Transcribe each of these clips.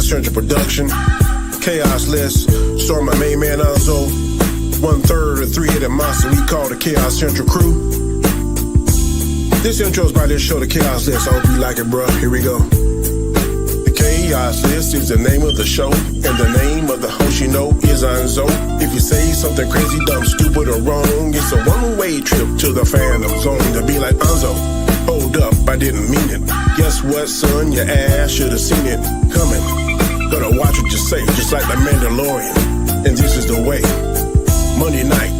Chaos Central production. Chaos list. Start my main man Nzo. 1/3 of the three-headed monster we call the Chaos Central crew. This intro is by this show, the Chaos List. I hope you like it, bro. Here we go. The Chaos List is the name of the show, and the name of the host you know is Nzo. If you say something crazy, dumb, stupid, or wrong, it's a one-way trip to the Phantom Zone to be like Nzo. Hold up, I didn't mean it. Guess what, son? Your ass should have seen it coming. Better watch what you say, just like the Mandalorian. And this is the way. Monday night,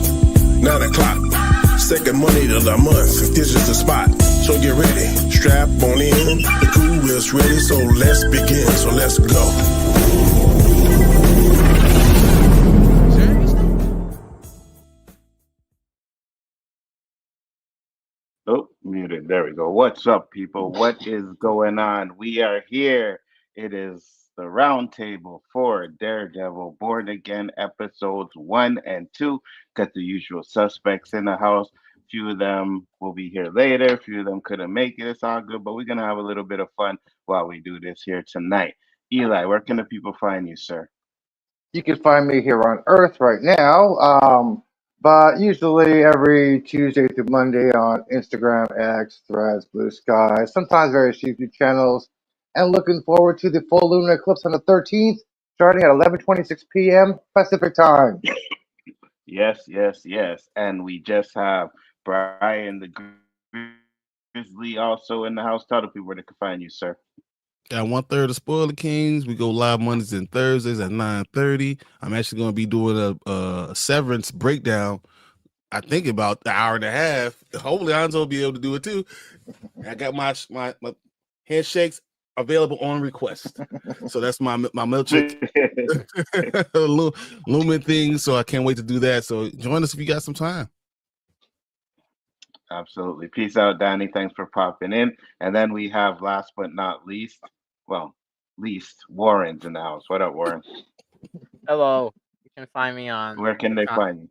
9 o'clock. Second Monday of the month, this is the spot. So get ready, strap on in. The crew is ready, so let's begin. So let's go. Oh, muted. There we go. What's up, people? What is going on? We are here. It is the Roundtable for Daredevil Born Again episodes 1 and 2. Got the usual suspects in the house. A few of them will be here later. A few of them couldn't make it. It's all good, but we're going to have a little bit of fun while we do this here tonight. Eli, where can the people find you, sir? You can find me here on Earth right now, but usually every Tuesday through Monday on Instagram, X, Threads, Blue Sky, sometimes various YouTube channels, and looking forward to the full lunar eclipse on the 13th, starting at 11:26 p.m. Pacific time. Yes. And we just have Brian the Grizzly also in the house. Tell the people where they can find you, sir. Got 1/3 of Spoiler Kings. We go live Mondays and Thursdays at 9:30. I'm actually going to be doing a Severance breakdown. I think about an hour and a half. Hopefully, Nzo will be able to do it too. I got my handshakes available on request. So that's my milkshake Lumen thing. So I can't wait to do that. So join us if you got some time. Absolutely. Peace out, Danny. Thanks for popping in. And then we have, last but not least, Warren's in the house. What up, Warren? Hello. You can find me on. Where can they find you?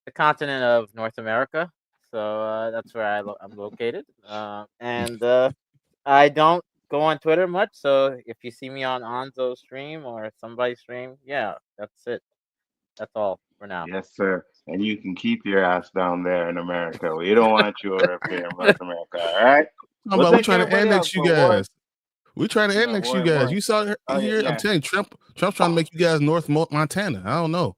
The continent of North America. So that's where I'm located. And I don't go on Twitter much. So if you see me on Nzo's stream or somebody's stream, yeah, that's it. That's all for now. Yes, sir. And you can keep your ass down there in America. We don't want you over here in North America, all right? We're trying to annex you guys. We're trying to annex you guys. You saw here? Yeah. I'm telling you, Trump's trying to make you guys North Montana. I don't know.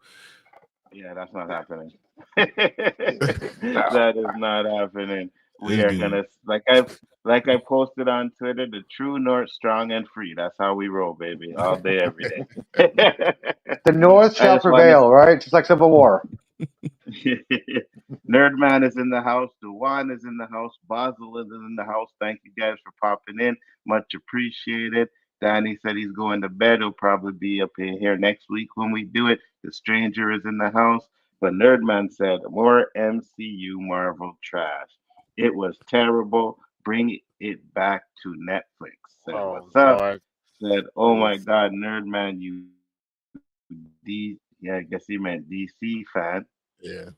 Yeah, that's not happening. That is not happening. We are gonna, like I posted on Twitter, the true North, strong and free. That's how we roll, baby, all day, every day. The North shall prevail, right? Just like Civil War. Nerdman is in the house. Dewan is in the house. Basil is in the house. Thank you guys for popping in. Much appreciated. Danny said he's going to bed. He'll probably be up in here next week when we do it. The Stranger is in the house. But Nerdman said, more MCU Marvel trash. It was terrible. Bring it back to Netflix. Said, what's up? God. Said, oh my God, Nerdman, I guess he meant DC fan. Yeah.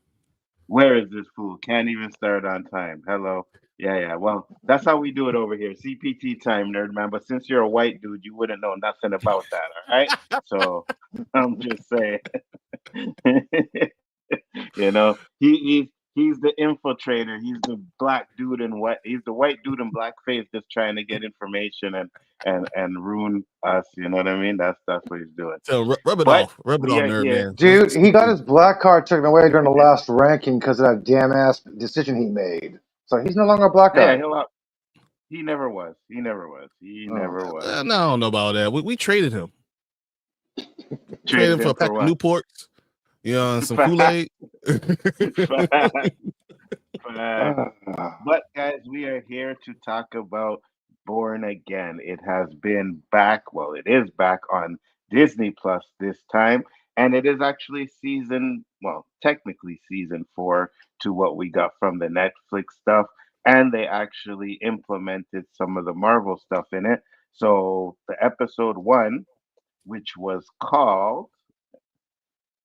Where is this fool? Can't even start on time. Hello. Yeah. Well, that's how we do it over here. CPT time, Nerdman. But since you're a white dude, you wouldn't know nothing about that, all right? So I'm just saying. You know, he's the infiltrator. He's the black dude in white. He's the white dude in blackface just trying to get information and ruin us. You know what I mean? That's what he's doing. So rub it off, Nerdman. Dude, he got his black card taken away during the last ranking because of that damn ass decision he made. So he's no longer a black guy. Yeah, he never was. He never was. I don't know about that. We traded him. Traded him for a pack of Newports. You know, and some Kool-Aid. But guys, we are here to talk about Born Again. It has been back. Well, it is back on Disney Plus this time, and it is actually technically season 4 to what we got from the Netflix stuff, and they actually implemented some of the Marvel stuff in it. So the episode 1, which was called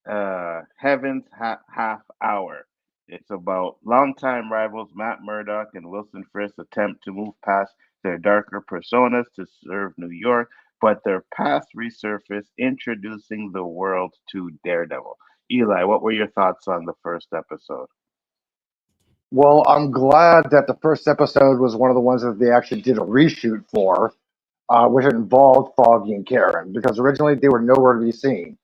Heaven's Half Hour. It's about longtime rivals Matt Murdock and Wilson Fisk attempt to move past their darker personas to serve New York, but their past resurfaced, introducing the world to Daredevil. Eli, what were your thoughts on the first episode? Well, I'm glad that the first episode was one of the ones that they actually did a reshoot for, which involved Foggy and Karen, because originally they were nowhere to be seen.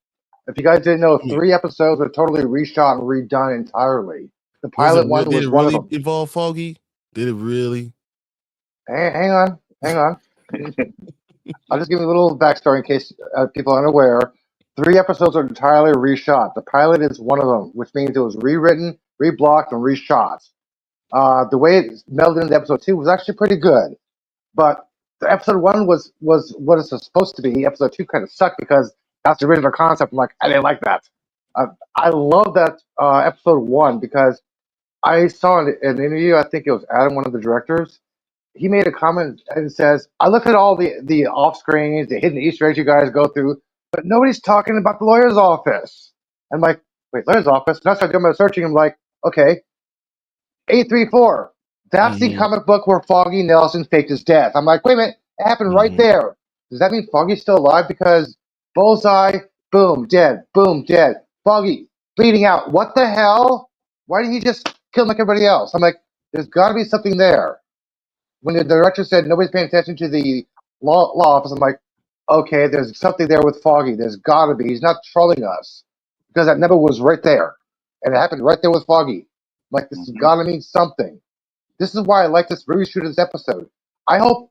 If you guys didn't know, 3 episodes were totally reshot and redone entirely. The pilot one Did was it one of really them. involve Foggy? Did it really? Hang on. I'll just give you a little backstory in case people aren't aware. 3 episodes are entirely reshot. The pilot is one of them, which means it was rewritten, reblocked, and reshot. The way it melded into episode 2 was actually pretty good, but the episode 1 was what it's supposed to be. Episode 2 kind of sucked because that's the original concept. I'm like, I didn't like that. I love that episode 1 because I saw in an interview. I think it was Adam, one of the directors. He made a comment and says, "I looked at all the off screens, the hidden Easter eggs you guys go through, but nobody's talking about the lawyer's office." I'm like, "Wait, lawyer's office?" And I started doing my searching. I'm like, "Okay, 834. That's the comic book where Foggy Nelson faked his death." I'm like, "Wait a minute, it happened right there. Does that mean Foggy's still alive? Because Bullseye, boom, dead, boom, dead. Foggy bleeding out. What the hell? Why didn't he just kill him like everybody else?" I'm like, "There's got to be something there." When the director said nobody's paying attention to the law office, I'm like, okay, there's something there with Foggy. There's got to be. He's not trolling us because that number was right there, and it happened right there with Foggy. I'm like, this has got to mean something. This is why I like this reshoot of this episode. I hope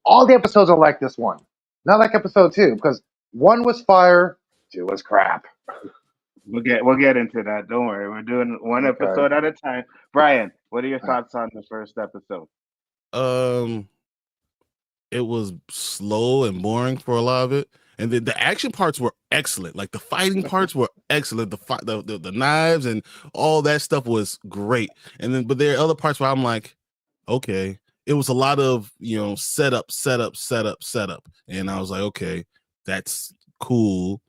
all the episodes are like this one, not like episode 2, because 1 was fire, 2 was crap. We'll get into that. Don't worry. We're doing one episode at a time. Brian, what are your thoughts on the first episode? It was slow and boring for a lot of it, and then the action parts were excellent. Like the fighting parts were excellent. The knives and all that stuff was great. And then, but there are other parts where I'm like, okay, it was a lot of setup, and I was like, okay, that's cool.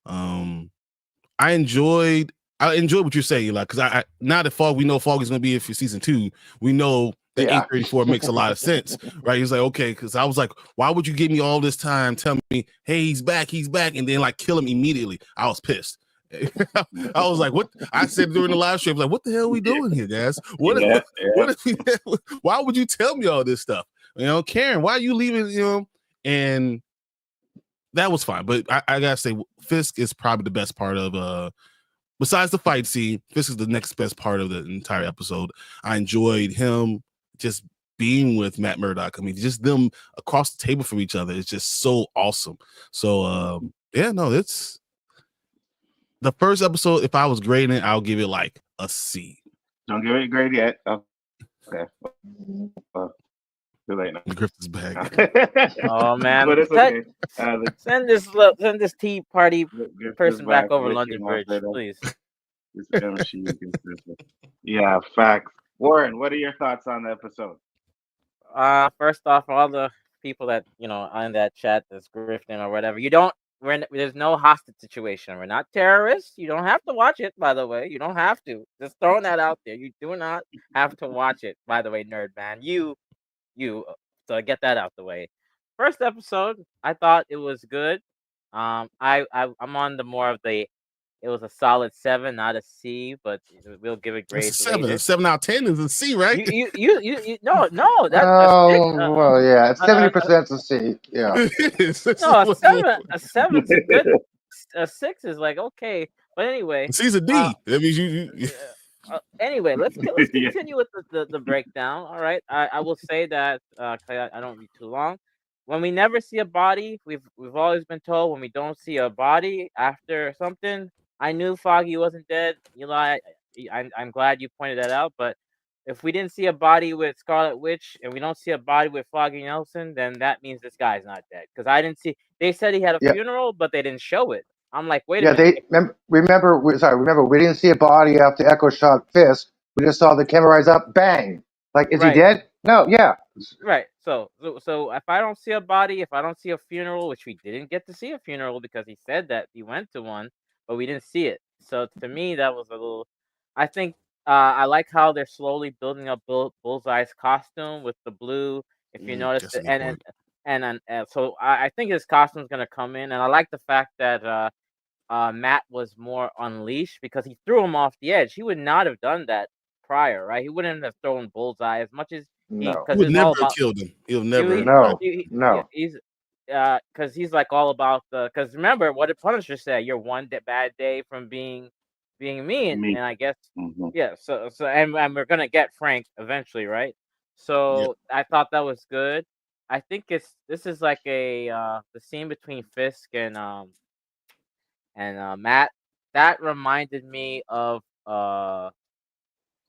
I enjoyed what you're saying, like, because I now that we know Fog is going to be here for season 2. We know that 834 makes a lot of sense, right? He's like, okay, because I was like, why would you give me all this time, tell me, hey, he's back, and then like kill him immediately? I was pissed. I was like, what? I said during the live stream, like, what the hell are we doing here, guys? What if why would you tell me all this stuff? Karen, why are you leaving? And that was fine, but I gotta say, Fisk is probably the best part of besides the fight scene. Fisk is the next best part of the entire episode. I enjoyed him just being with Matt Murdock. I mean, just them across the table from each other is just so awesome. So it's the first episode. If I was grading it, I'll give it like a C. Don't give it a grade yet. Oh, okay. Too late now. Griffith's back. Oh man, but it's okay. Send this Tea Party person back over London Bridge, please. Yeah, facts. Warren, what are your thoughts on the episode? First off, all the people that on that chat that's grifting or whatever, there's no hostage situation. We're not terrorists. You don't have to watch it, by the way. You don't have to. Just throwing that out there. You do not have to watch it, by the way, nerd man. So get that out the way. First episode, I thought it was good. I'm on the more of the. It was a solid 7, not a C, but we'll give it grades. A 7 out of 10 is a C, right? No, that's well, yeah, 70% a C. Yeah. No, a 7's good. A 6 is like okay, but anyway. C's a D. That means you. Anyway, let's continue with the breakdown. All right, I will say that I don't be too long. When we never see a body, we've always been told when we don't see a body after something. I knew Foggy wasn't dead. Eli, I'm glad you pointed that out. But if we didn't see a body with Scarlet Witch and we don't see a body with Foggy Nelson, then that means this guy's not dead. Because I didn't see. They said he had a funeral, but they didn't show it. I'm like, wait a minute. Remember, we didn't see a body after Echo shot Fisk. We just saw the camera rise up, bang. Like, is he dead? No, yeah. Right. So if I don't see a body, if I don't see a funeral, which we didn't get to see a funeral because he said that he went to one, but we didn't see it. So to me, that was a little. I think I like how they're slowly building up Bullseye's costume with the blue. If you notice, and so I think his costume's gonna come in, and I like the fact that Matt was more unleashed because he threw him off the edge. He would not have done that prior, right? He wouldn't have thrown Bullseye as much as No, He because would it's never all have about killed him. He'll he, never. no, yeah, no. he's because he's like all about because remember what did Punisher say? You're one bad day from being me, Me. and I guess Hmm. yeah. So and we're gonna get Frank eventually, right? Yeah. So I thought that was good. I think this is like a the scene between Fisk and Matt. That reminded me of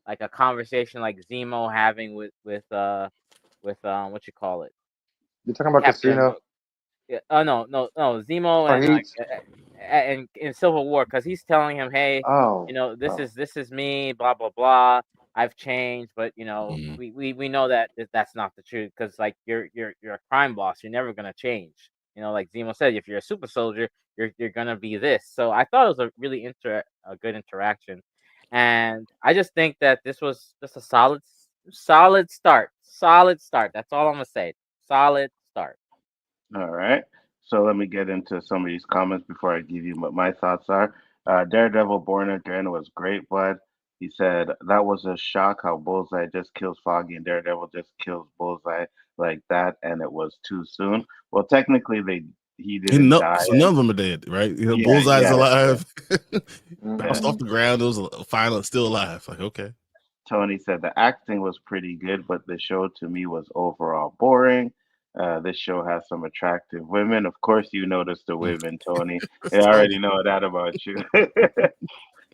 like a conversation like Zemo having with what you call it, You're talking about Captain. Casino? Yeah, oh no, Zemo Or and like Heat? in Civil War, because he's telling him, hey, Oh, this is me, blah blah blah. I've changed, but Mhm. we know that that's not the truth, because like you're a crime boss. You're never gonna change. Like Zemo said, if you're a super soldier, you're gonna be this. So I thought it was a really a good interaction, and I just think that this was just a solid start. Solid start. That's all I'm gonna say. Solid start. All right. So let me get into some of these comments before I give you what my thoughts are. Daredevil Born Again was great, bud. He said that was a shock how Bullseye just kills Foggy and Daredevil just kills Bullseye like that, and it was too soon. Well, technically, he And didn't no, die, so none and of them are dead, right? yeah, Bullseye's yeah, yeah, alive. yeah. Bounced mm-hmm. off the ground. It was final, still alive. Like, okay. Tony said the acting was pretty good, but the show to me was overall boring. This show has some attractive women. Of course, you noticed the women, Tony. I So, already know that about you.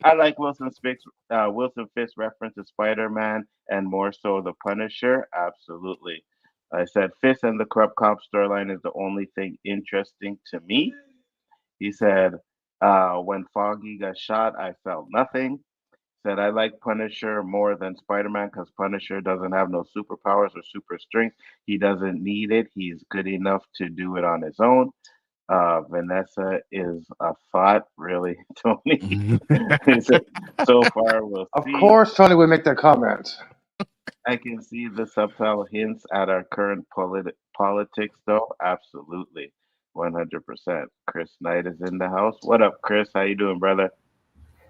I like Wilson Fisk reference to Spider-Man and more so the Punisher. Absolutely. I said Fisk and the Corrupt Cop storyline is the only thing interesting to me. He said, when Foggy got shot, I felt nothing. Said I like Punisher more than Spider-Man because Punisher doesn't have no superpowers or super strength. He doesn't need it. He's good enough to do it on his own. Vanessa is a thought, really, Tony. He said, so far, we'll Of see. course, Tony would make that comment. I can see the subtle hints at our current politics, though. Absolutely, 100%. Chris Knight is in the house. What up, Chris? How you doing, brother?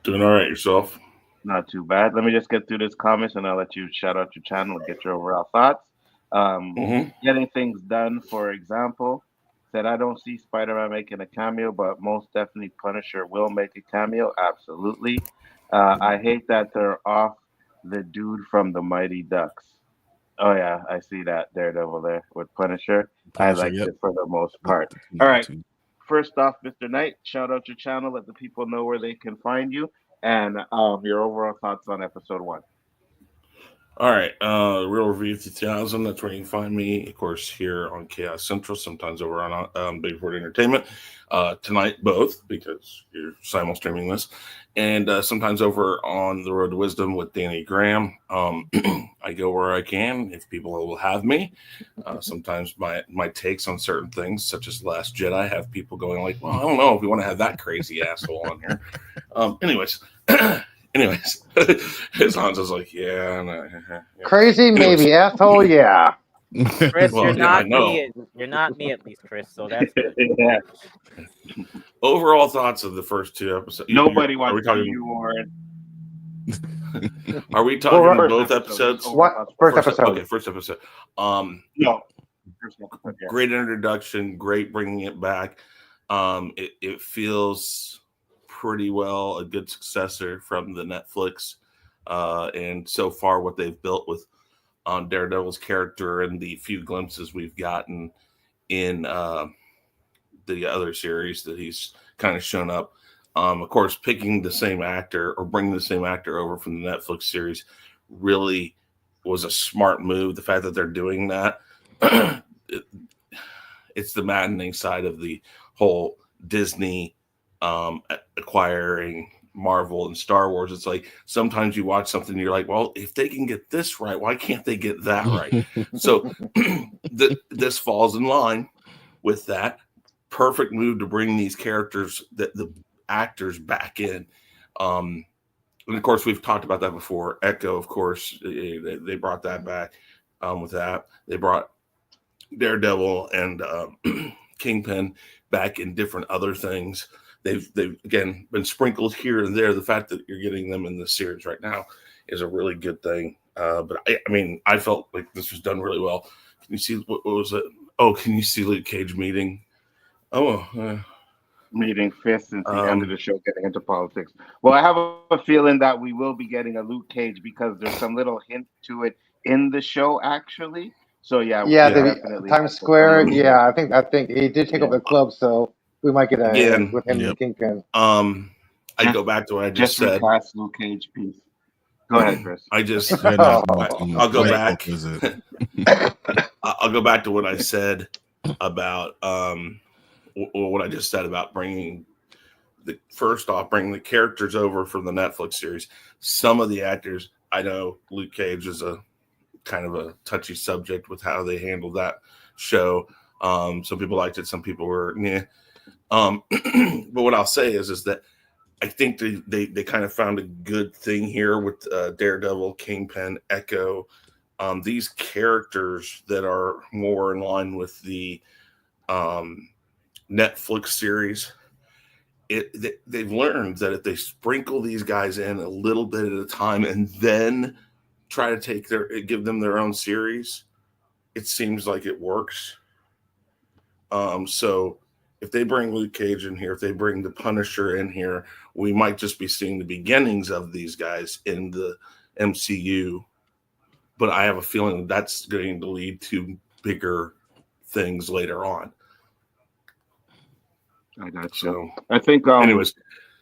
Doing all right yourself? Not too bad. Let me just get through this comments and I'll let you shout out your channel and get your overall thoughts. Um, Mm-hmm. Getting things done, for example, said I don't see Spider-Man making a cameo, but most definitely Punisher will make a cameo. Absolutely. I hate that they're off the dude from the Mighty Ducks. Oh yeah, I see that Daredevil there with Punisher. I Punisher. liked Yep. it for the most Yep. part. All right. First off, Mr. Knight, shout out your channel. Let the people know where they can find you and your overall thoughts on episode 1. All right. Real Review 2000. That's where you can find me, of course, here on Chaos Central, sometimes over on Bigfoot Entertainment. Tonight, both, because you're simul streaming this. And sometimes over on The Road to Wisdom with Danny Graham. I go where I can if people will have me. Sometimes my takes on certain things, such as Last Jedi, have people going like, well, I don't know if we want to have that crazy asshole on here. Anyways. Anyways, his Hanzo's like, yeah. Yeah. Crazy, Anyways, maybe. Asshole, yeah. Chris, well, yeah, I know. You're not me at least, Chris. So that's good. Yeah. Overall thoughts of the first 2 episodes. Nobody Are we wants to see talking? you, Warren. Are we Well, talking right- both Episode, episodes? overall What? thoughts First First, episode. okay, first episode. No. First episode, yeah. Great introduction. Great bringing it back. It feels pretty well a good successor from the Netflix. And so far, what they've built with Daredevil's character and the few glimpses we've gotten in the other series that he's kind of shown up. Of course, picking the same actor or bringing the same actor over from the Netflix series really was a smart move. The fact that they're doing that, it's the maddening side of the whole Disney acquiring Marvel and Star Wars. It's like sometimes you watch something and you're like, well, if they can get this right, why can't they get that right? So this falls in line with that. Perfect move to bring these characters, the actors back in. And of course, we've talked about that before. Echo, of course, they brought that back with that. They brought Daredevil and Kingpin back in different other things. They've again been sprinkled here and there. The fact that you're getting them in the series right now is a really good thing. But I mean, I felt like this was done really well. Can you see what was it? Oh, can you see Luke Cage meeting? Meeting Fisk since the end of the show, getting into politics. Well, I have a feeling that we will be getting a Luke Cage because there's some little hint to it in the show, actually. So yeah, definitely Times Square. Yeah, I think he did take over the club, so we might get a with him and Kingpin. I go back to what I just said. Recast Luke Cage piece. Go ahead, Chris. I'll go back. I'll go back to what I said about what I just said about bringing the characters over from the Netflix series. Some of the actors, I know Luke Cage is a kind of a touchy subject with how they handled that show. Some people liked it, some people were nah. But what I'll say is that I think they kind of found a good thing here with Daredevil, Kingpin, Echo, these characters that are more in line with the Netflix series. They've learned that if they sprinkle these guys in a little bit at a time and then try to give them their own series, it seems like it works. So if they bring Luke Cage in here, if they bring the Punisher in here, we might just be seeing the beginnings of these guys in the MCU. But I have a feeling that's going to lead to bigger things later on. I got you. So I think, anyways,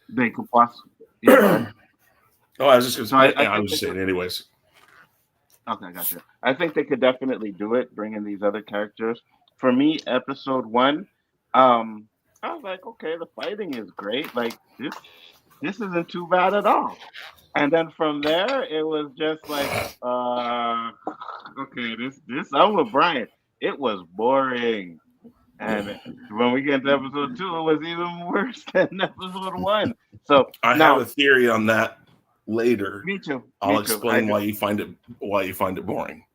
they could possibly. Yeah. I was just going to say. I was just saying, anyways. Okay, gotcha. I think they could definitely do it, bring in these other characters. For me, episode 1, I was like, okay, the fighting is great. Like this isn't too bad at all. And then from there, it was just like, okay, this. I'm with Brian. It was boring. And when we get to episode 2, it was even worse than episode 1. So I have a theory on that later. Me too. I'll explain why you find it boring.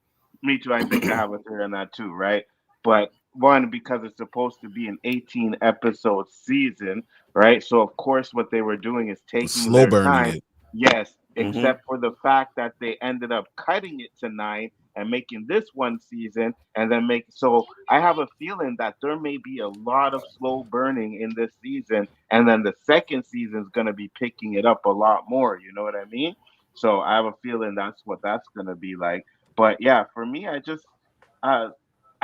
Me too. I think I have a theory on that too, right? But one, because it's supposed to be an 18 episode season, right? So of course, what they were doing is taking slow their time. it. Yes, except for the fact that they ended up cutting it to 9 and making this one season, and then so I have a feeling that there may be a lot of slow burning in this season, and then the second season is going to be picking it up a lot more. You know what I mean? So I have a feeling that's what that's going to be like. But yeah, for me, I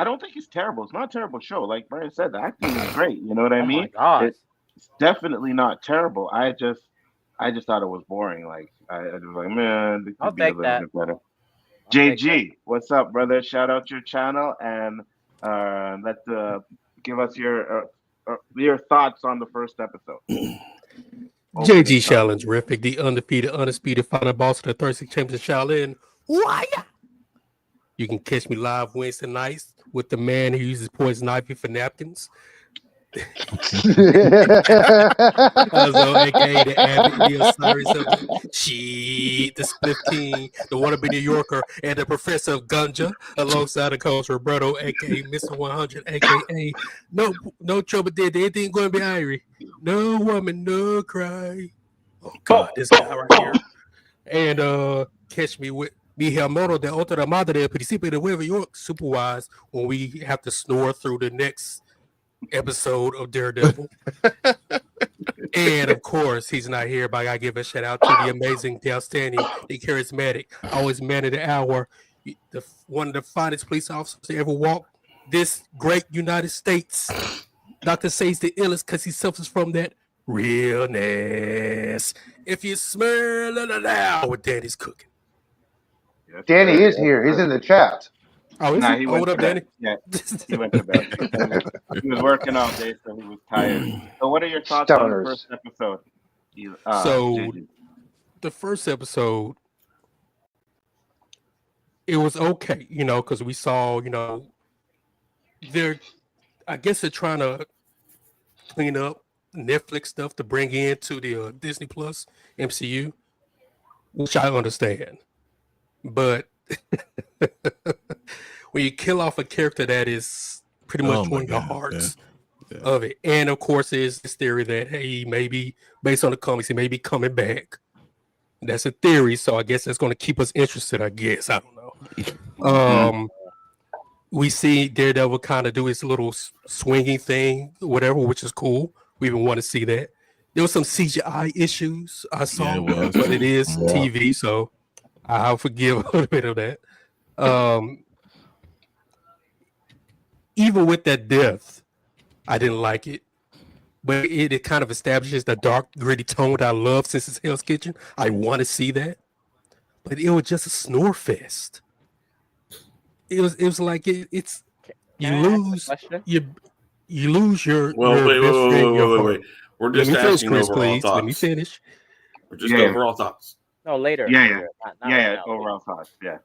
don't think it's terrible. It's not a terrible show. Like Brian said, the acting is great. You know what I mean? It's definitely not terrible. I just thought it was boring. Like I was like, man, it could be a little bit better. JG, what's up, brother? Shout out your channel and give us your thoughts on the first episode. JG Challenge, Rific, the undisputed final boss of the 36 Champions Shaolin. Why? You can catch me live Wednesday nights with the man who uses poison ivy for napkins. AKA the Abbott, the Osiris of the Spliff King, the wannabe New Yorker, and the Professor of Ganja, alongside the Coach Roberto, aka Mr. 100, aka no trouble did anything going to be Irie. No woman, no cry. Oh God, this guy right here. And catch me with Mi Hermono de Otra Madre, Principe de Nueva York, Superwise, when we have to snore through the next episode of Daredevil. And of course, he's not here, but I gotta give a shout out to the amazing, the outstanding, the charismatic, always man of the hour, one of the finest police officers to ever walk this great United States. Dr. Say's the illest because he suffers from that realness. If you smell it now, what Danny's cooking. Yes, Danny is here. He's in the chat. Oh, is he? What up, Danny? Yeah, he went to bed. He was working all day, so he was tired. So what are your thoughts on the first episode? The first episode, it was okay, because we saw, I guess they're trying to clean up Netflix stuff to bring into the Disney Plus MCU, which I understand. But when you kill off a character that is pretty much one of the hearts of it. And of course, there's this theory that, hey, maybe based on the comics, he may be coming back. That's a theory, so I guess that's going to keep us interested, I guess. I don't know. We see Daredevil kind of do his little swinging thing, whatever, which is cool. We even want to see that. There was some CGI issues I saw, but it is TV, so I'll forgive a little bit of that. Even with that death, I didn't like it. But it kind of establishes the dark, gritty tone that I love since it's Hell's Kitchen. I want to see that. But it was just a snore fest. It was like it's you lose your wait. We're just asking Chris, overall please. thoughts. Let me finish. We're just overall thoughts. No, later. Yeah. Not Overall thoughts. Yeah.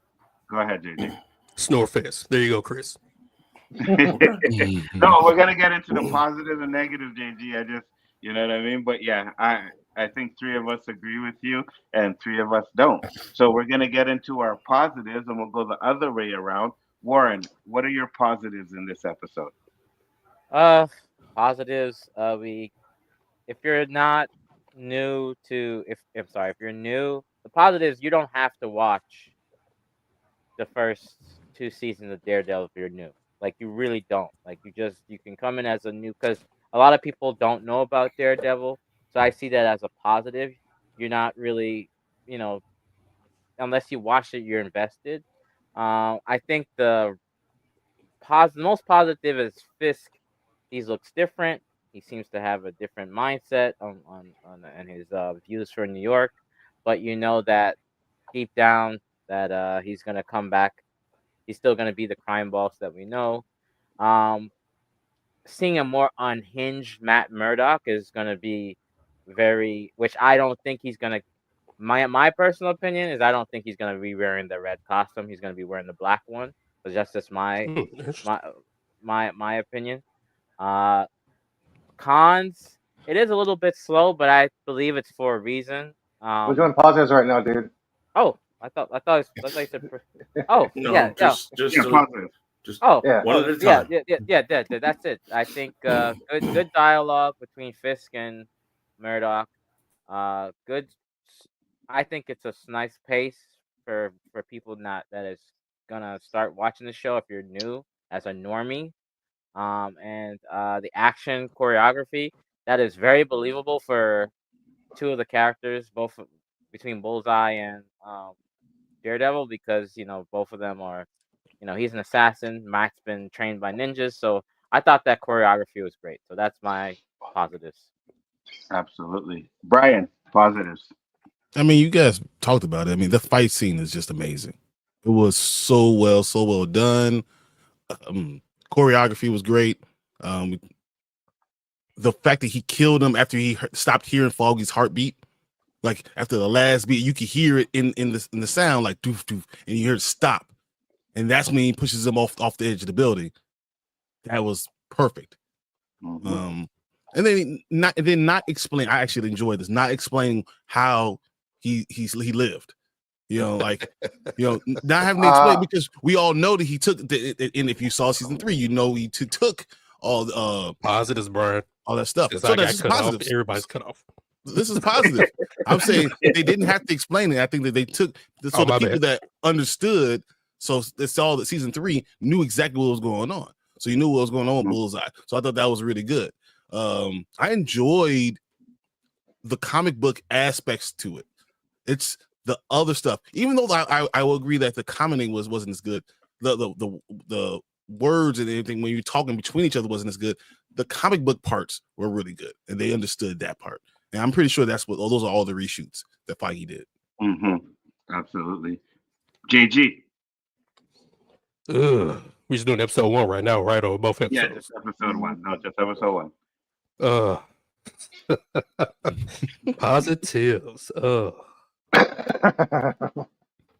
Go ahead, JJ. Snore fest. There you go, Chris. No, we're gonna get into the positive and negative, JG. I just, you know what I mean. But yeah, I think 3 of us agree with you, and 3 of us don't. So we're gonna get into our positives, and we'll go the other way around. Warren, what are your positives in this episode? Positives. If you're not new to, if you're new, the positives, you don't have to watch the first 2 seasons of Daredevil if you're new. Like, you really don't. Like, you can come in as a new, because a lot of people don't know about Daredevil. So I see that as a positive. You're not really, unless you watch it, you're invested. I think the most positive is Fisk. He looks different. He seems to have a different mindset on his views for New York. But you know that deep down that he's going to come back. He's still going to be the crime boss that we know. Seeing a more unhinged Matt Murdock is going to be which I don't think he's going to, my personal opinion is I don't think he's going to be wearing the red costume. He's going to be wearing the black one. But that's just my opinion. Cons, it is a little bit slow, but I believe it's for a reason. We're doing positives right now, dude. Oh, I thought you said. Oh, no, just positive. One at a time. Yeah. That's it. I think good dialogue between Fisk and Murdock. Good. I think it's a nice pace for people that is gonna start watching the show if you're new as a normie. And the action choreography that is very believable for 2 of the characters, both between Bullseye and Daredevil, because both of them are, he's an assassin. Mac's been trained by ninjas, so I thought that choreography was great. So that's my positives. Absolutely, Brian. Positives. I mean, you guys talked about it. I mean, the fight scene is just amazing. It was so well done. Choreography was great. The fact that he killed him after he stopped hearing Foggy's heartbeat, like after the last beat, you could hear it in the sound, like doof doof, and you hear it stop, and that's when he pushes him off the edge of the building. That was perfect. And then not explain. I actually enjoyed this. Not explaining how he lived. Not having to explain, because we all know that he took. And if you saw season 3, he took all the positives, Brian, all that stuff. So that's positive. Everybody's cut off. This is positive. I'm saying they didn't have to explain it. I think that they took the people that understood. So they saw that season 3 knew exactly what was going on. So you knew what was going on with Bullseye. So I thought that was really good. I enjoyed the comic book aspects to it. It's the other stuff, even though I will agree that the commenting wasn't as good. The words and everything when you're talking between each other wasn't as good. The comic book parts were really good, and they understood that part. And I'm pretty sure those are all the reshoots that Feige did. Absolutely. JG. We're just doing episode 1 right now, right? Or both episodes? Yeah, just episode 1. No, just episode 1. Positives.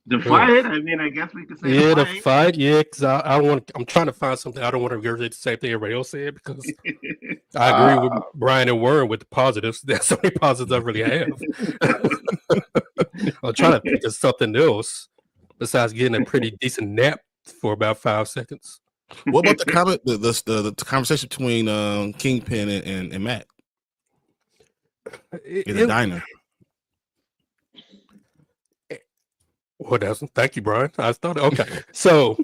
The fight. I mean, I guess we could say. Yeah, the fight. Yeah, because I'm trying to find something. I don't want to regurgitate the same thing everybody else said, because I agree with Brian and Warren with the positives. That's the only positives I really have. I'm trying to think of something else besides getting a pretty decent nap for about 5 seconds. What about the comment, the conversation between Kingpin and Matt in the diner? Well, thank you, Brian. I thought, okay. So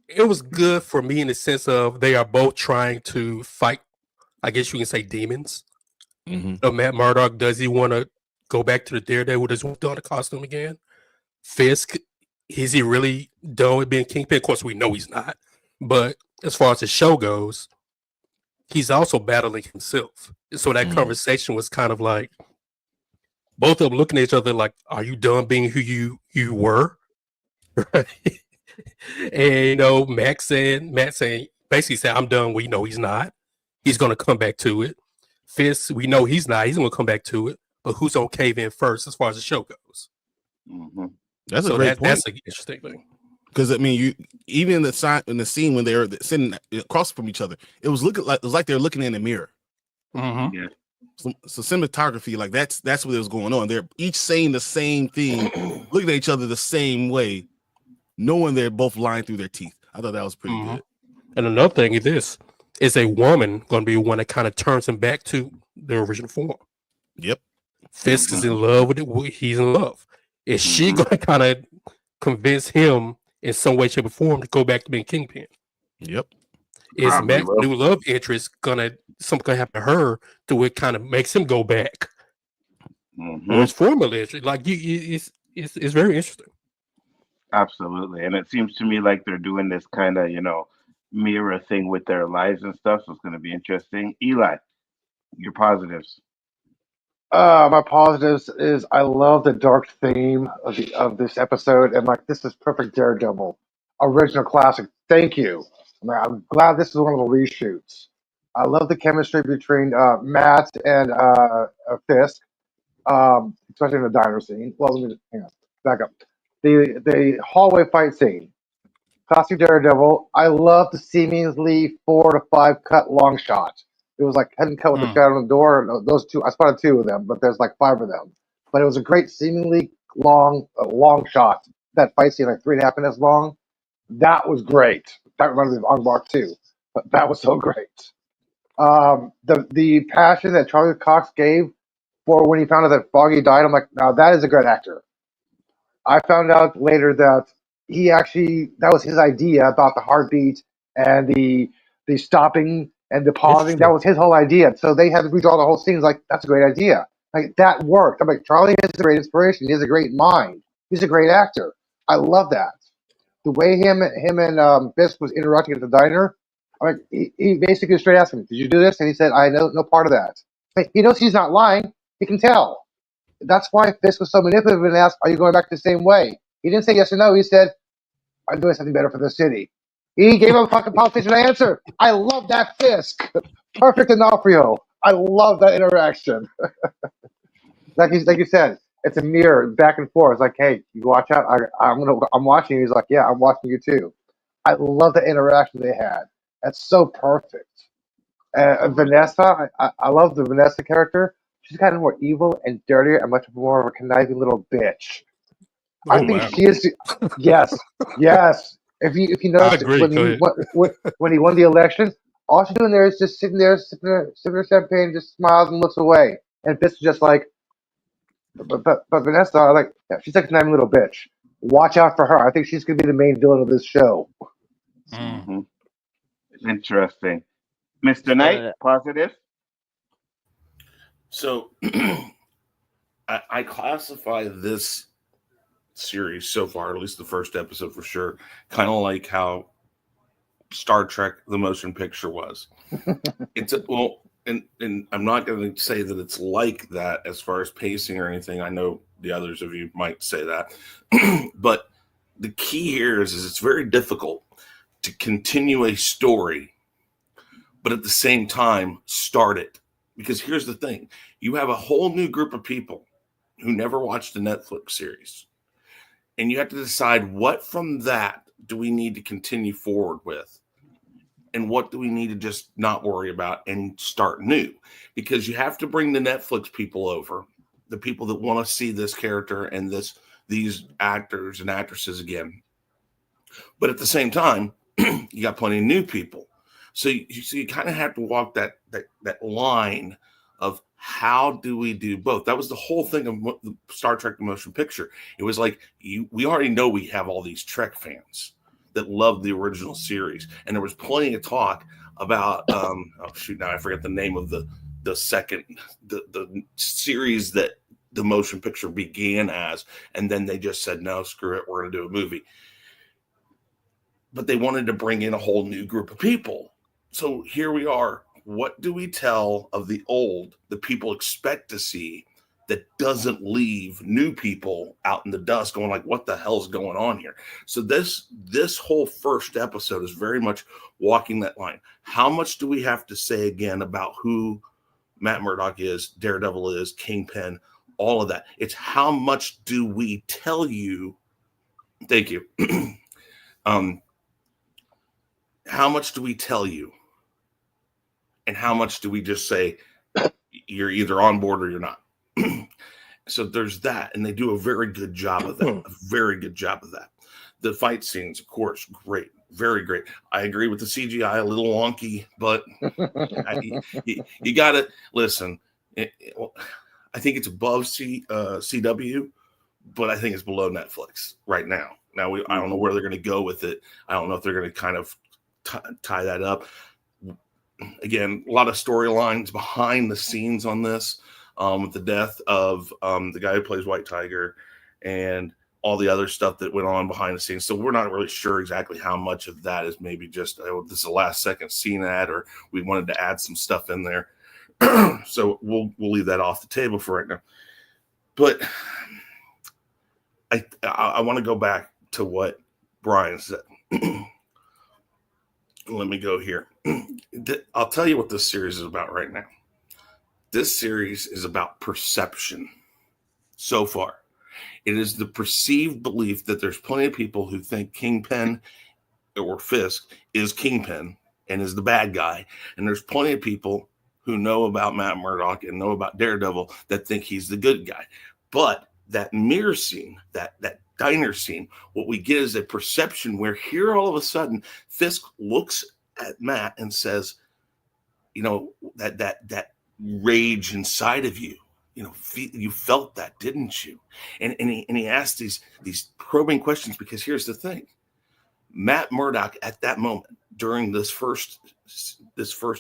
it was good for me in the sense of they are both trying to fight, I guess you can say, demons. So Matt Murdock, does he want to go back to the Daredevil? Does he want to don the costume again? Fisk, is he really done with being Kingpin? Of course, we know he's not. But as far as the show goes, he's also battling himself. So that conversation was kind of like both of them looking at each other like, are you done being who you were? Right? And Matt saying basically said, I'm done. We know he's not. He's gonna come back to it. Fisk, we know he's not. He's gonna come back to it. But who's gonna cave in first as far as the show goes? That's a great point. That's an interesting thing. Because I mean, you even in the scene when they were sitting across from each other, it was like they were looking in the mirror. Yeah. So cinematography, like that's what was going on. They're each saying the same thing, looking at each other the same way, knowing they're both lying through their teeth. I thought that was pretty good. And another thing is this: is a woman going to be one that kind of turns him back to the original form? Yep. Fisk is in love with it. He's in love. Is she going to kind of convince him in some way, shape, or form to go back to being Kingpin? Yep. Is Matt's new love interest something gonna happen to her to where it kind of makes him go back? Or his former interest? Like it's very interesting. Absolutely. And it seems to me like they're doing this kind of, mirror thing with their lives and stuff. So it's going to be interesting. Eli, your positives. My positives is I love the dark theme of this episode, and like this is perfect Daredevil, original classic. Thank you. I'm glad this is one of the reshoots. I love the chemistry between Matt and Fisk, especially in the diner scene. Well, let me just hang on, back up. The hallway fight scene, classic Daredevil. I love the seemingly 4 to 5 cut long shot. It was like head and cut with the shadow on the door. Those two, I spotted 2 of them, but there's like 5 of them. But it was a great, seemingly long shot. That fight scene, like 3.5 minutes long. That was great. That reminded me of Ongbark too, but that was so great. The passion that Charlie Cox gave for when he found out that Foggy died, I'm like, now that is a great actor. I found out later that that was his idea about the heartbeat and the stopping and the pausing. That was his whole idea. So they had to redraw the whole scene. It's like, that's a great idea. Like that worked. I'm like, Charlie is a great inspiration. He has a great mind. He's a great actor. I love that. The way him and Fisk was interacting at the diner, I'm like, he basically straight asked him, "Did you do this?" And he said, "I know no part of that." Like, he knows he's not lying. He can tell. That's why Fisk was so manipulative and asked, "Are you going back the same way?" He didn't say yes or no. He said, "I'm doing something better for the city." He gave him a fucking politician answer. I love that Fisk. Perfect D'Onofrio. I love that interaction. like you said, it's a mirror back and forth. It's like, hey, you watch out. I'm watching you. He's like, yeah, I'm watching you too. I love the interaction they had. That's so perfect. Vanessa, I love the Vanessa character. She's kind of more evil and dirtier and much more of a conniving little bitch. I think she is. Yes. If you notice when he won the election, all she's doing there is just sitting there sipping her champagne, just smiles and looks away. And Fisk is just like, but Vanessa, like, yeah, she's like a conniving little bitch. Watch out for her. I think she's gonna be the main villain of this show. Interesting. Mr. Knight, positive? So I classify this series so far, at least the first episode for sure, kind of like how Star Trek the motion picture was. And I'm not going to say that it's like that as far as pacing or anything. I know the others of you might say that. But the key here is it's very difficult to continue a story, but at the same time, start it. Because here's the thing. You have a whole new group of people who never watched the Netflix series. And you have to decide what from that do we need to continue forward with? And what do we need to just not worry about and start new? Because you have to bring the Netflix people over, the people that want to see this character and these actors and actresses again. But at the same time, you got plenty of new people. So you kind of have to walk that line of how do we do both. That was the whole thing of the Star Trek the Motion Picture. It was like we already know we have all these Trek fans that love the original series, and there was plenty of talk about now I forget the name of the second the series that the motion picture began as, and then they just said no, screw it, we're going to do a movie. But they wanted to bring in a whole new group of people. So here we are. What do we tell of the old that people expect to see that doesn't leave new people out in the dust going like, what the hell's going on here? So this whole first episode is very much walking that line. How much do we have to say again about who Matt Murdock is, Daredevil is, Kingpin, all of that? It's how much do we tell you? Thank you. How much do we tell you? And how much do we just say you're either on board or you're not? So there's that, and they do a very good job of that. A very good job of that. The fight scenes, of course, great, very great. I agree with the CGI, a little wonky, but you got to listen. I think it's above CW, but I think it's below Netflix right now. Now I don't know where they're going to go with it. I don't know if they're going to kind of tie that up. Again, a lot of storylines behind the scenes on this, with the death of the guy who plays White Tiger and all the other stuff that went on behind the scenes. So we're not really sure exactly how much of that is maybe just, this is a last second scene ad, or we wanted to add some stuff in there. So we'll leave that off the table for right now. But I want to go back to what Brian said. Let me go here. I'll tell you what this series is about right now. This series is about perception so far. It is the perceived belief that there's plenty of people who think Kingpin or Fisk is Kingpin and is the bad guy. And there's plenty of people who know about Matt Murdock and know about Daredevil that think he's the good guy. But that mirror scene, that diner scene, what we get is a perception where here all of a sudden Fisk looks at Matt and says, you know, that rage inside of you, you know, you felt that, didn't you? And he asked these probing questions, because here's the thing. Matt Murdock at that moment during this first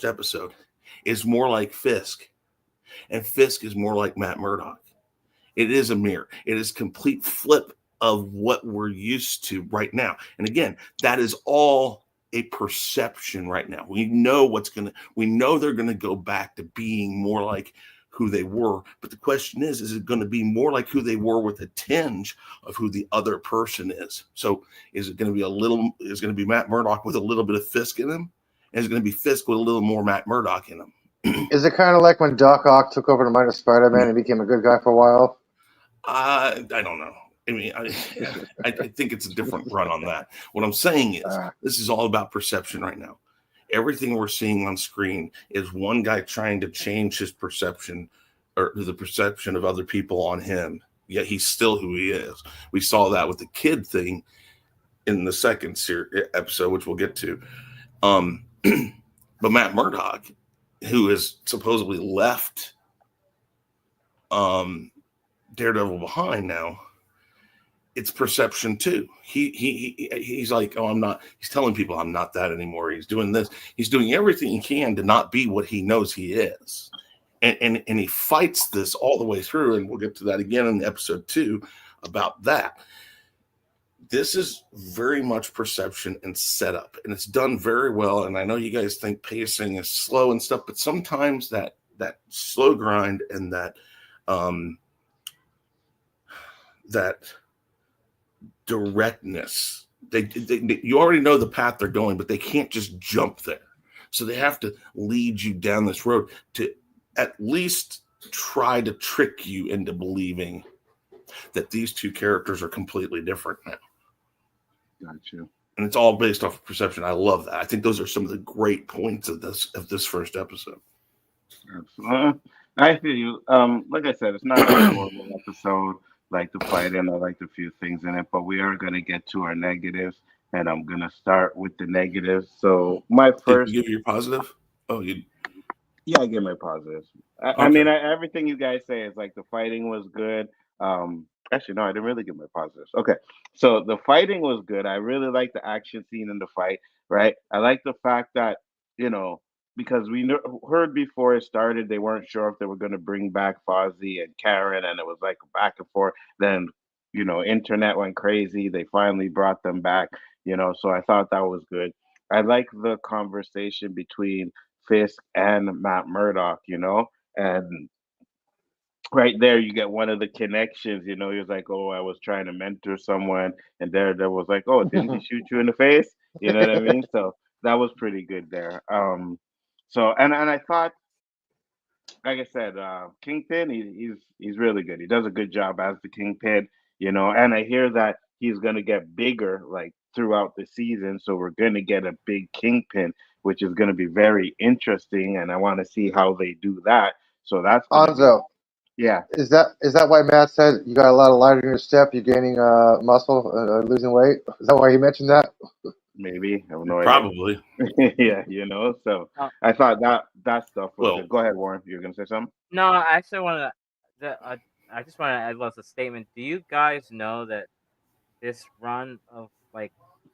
episode is more like Fisk, and Fisk is more like Matt Murdock. It is a mirror. It is complete flip of what we're used to right now. And again, that is all a perception right now. We know they're going to go back to being more like who they were. But the question is it going to be more like who they were with a tinge of who the other person is? So is it going to be Matt Murdock with a little bit of Fisk in him? And is it going to be Fisk with a little more Matt Murdock in him? Is it kind of like when Doc Ock took over the mind of Spider-Man and became a good guy for a while? I don't know. I mean, I think it's a different run on that. What I'm saying is this is all about perception right now. Everything we're seeing on screen is one guy trying to change his perception or the perception of other people on him. Yet he's still who he is. We saw that with the kid thing in the second episode, which we'll get to. But Matt Murdock, who has supposedly left Daredevil behind now, it's perception too. He's like, oh, I'm not. He's telling people I'm not that anymore. He's doing this. He's doing everything he can to not be what he knows he is, and he fights this all the way through. And we'll get to that again in episode 2 about that. This is very much perception and setup, and it's done very well. And I know you guys think pacing is slow and stuff, but sometimes that slow grind and that directness, you already know the path they're going, but they can't just jump there. So they have to lead you down this road to at least try to trick you into believing that these two characters are completely different now. Gotcha. And it's all based off of perception. I love that. I think those are some of the great points of this first episode. I feel you. Like I said, it's not a horrible episode. Like the fight in, I like the few things in it, but we are going to get to our negatives and I'm gonna start with the negatives. So my Did first, you give your positive? Oh, you yeah, I give my positives. I okay? mean, everything you guys say is like the fighting was good. Actually, no, I didn't really give my positives. Okay, so the fighting was good. I really like the action scene in the fight. Right, I like the fact that you know because heard before it started they weren't sure if they were going to bring back Fozzie and Karen, and it was like back and forth. Then internet went crazy. They finally brought them back. So I thought that was good. I like the conversation between Fisk and Matt Murdock, and right there you get one of the connections. He was like, "Oh, I was trying to mentor someone," and Daredevil was like, "Oh, didn't he shoot you in the face?" You know what I mean? So that was pretty good there. So and I thought, like I said, Kingpin, he's really good. He does a good job as the Kingpin, and I hear that he's gonna get bigger like throughout the season. So we're gonna get a big Kingpin, which is gonna be very interesting, and I want to see how they do that. So that's gonna be, Anzo, yeah, is that why Matt said you got a lot of light in your step? You're gaining muscle, losing weight. Is that why he mentioned that? maybe, I have no idea. Probably. Yeah, So Uh, I thought that stuff was Well, good. Go ahead, Warren. You're gonna say something? no, I actually want to. I just want to add was a statement. Do you guys know that this run of like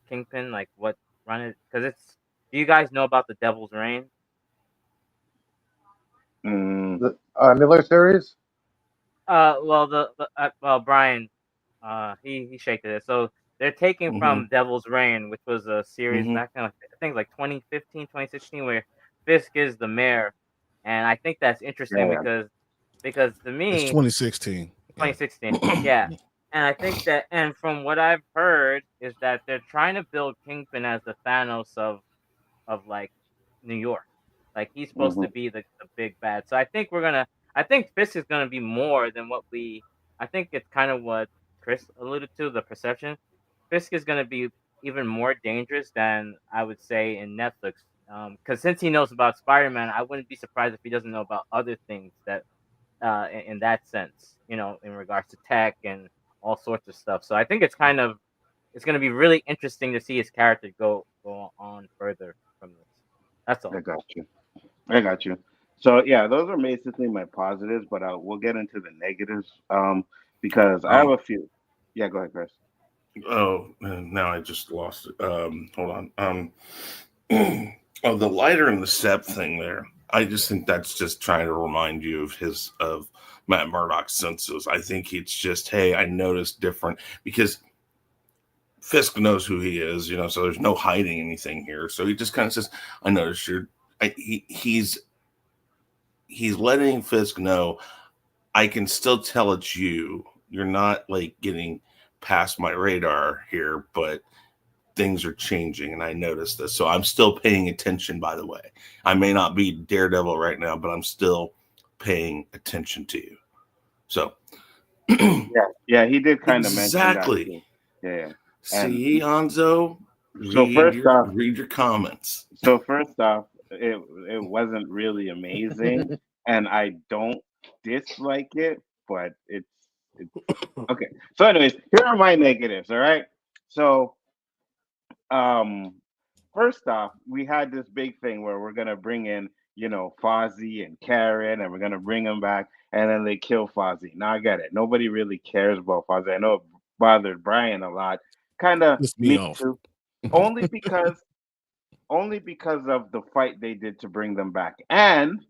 Kingpin, like what run it? Because it's. Do you guys know about the Devil's Reign? Mm, The Miller series. Well, well, Brian, he shaked it. So they're taking mm-hmm, from Devil's Reign, which was a series mm-hmm. back in, I think, like 2015, 2016, where Fisk is the mayor, and I think that's interesting yeah, because to It's me, 2016. Yeah. 2016, yeah, and I think that, and from what I've heard, is that they're trying to build Kingpin as the Thanos of like New York. Like he's supposed hmm to be the big bad. So I think Fisk is gonna be more than what I think it's kind of what Chris alluded to, the perception. Fisk is gonna be even more dangerous than I would say in Netflix. Because since he knows about Spider-Man, I wouldn't be surprised if he doesn't know about other things that in that sense, in regards to tech and all sorts of stuff. So I think it's going to be really interesting to see his character go on further from this. That's I all. got you. I got you. So yeah, those are basically my positives, but we'll get into the negatives because I have a few. Yeah, go ahead, Chris. Oh, now I just lost it. Hold on. Oh, the lighter and the step thing there. I just think that's just trying to remind you of Matt Murdock's senses. I think it's just, hey, I noticed different because Fisk knows who he is, so there's no hiding anything here. So he just kind of says, I noticed he's letting Fisk know I can still tell it's you. You're not like getting past my radar here, but things are changing and I noticed this. So I'm still paying attention, by the way. I may not be Daredevil right now, but I'm still paying attention to you. So Yeah, he did kind of mention that exactly. too. Yeah. See, Nzo, So read your comments. first off, it wasn't really amazing, and I don't dislike it, but it's okay. So, anyways, here are my negatives. All right. So, um, first off, we had this big thing where we're gonna bring in, Fozzie and Karen, and we're gonna bring them back, and then they kill Fozzie. Now I get it. Nobody really cares about Fozzie. I know it bothered Brian a lot. Kind of Pissed me me off. too. Only because of the fight they did to bring them back. And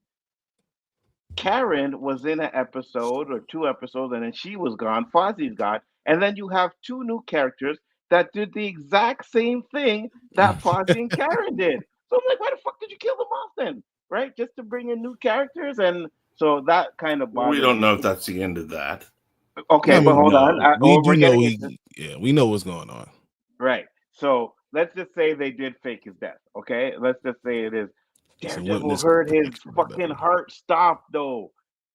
Karen was in an episode or two episodes, and then she was gone. Fozzie's gone, and then you have two new characters that did the exact same thing that Fozzie and Karen did. So I'm like, why the fuck did you kill them off then? Right? Just to bring in new characters, and so that kind of We bothered don't me. know if that's the end of that. Okay, I but mean, hold on. no, we do We're know getting into we know what's going on. right. So let's just say they did fake his death. Okay, let's just say it is. It's a Daredevil witness heard his protection or fucking whatever. heart stop though.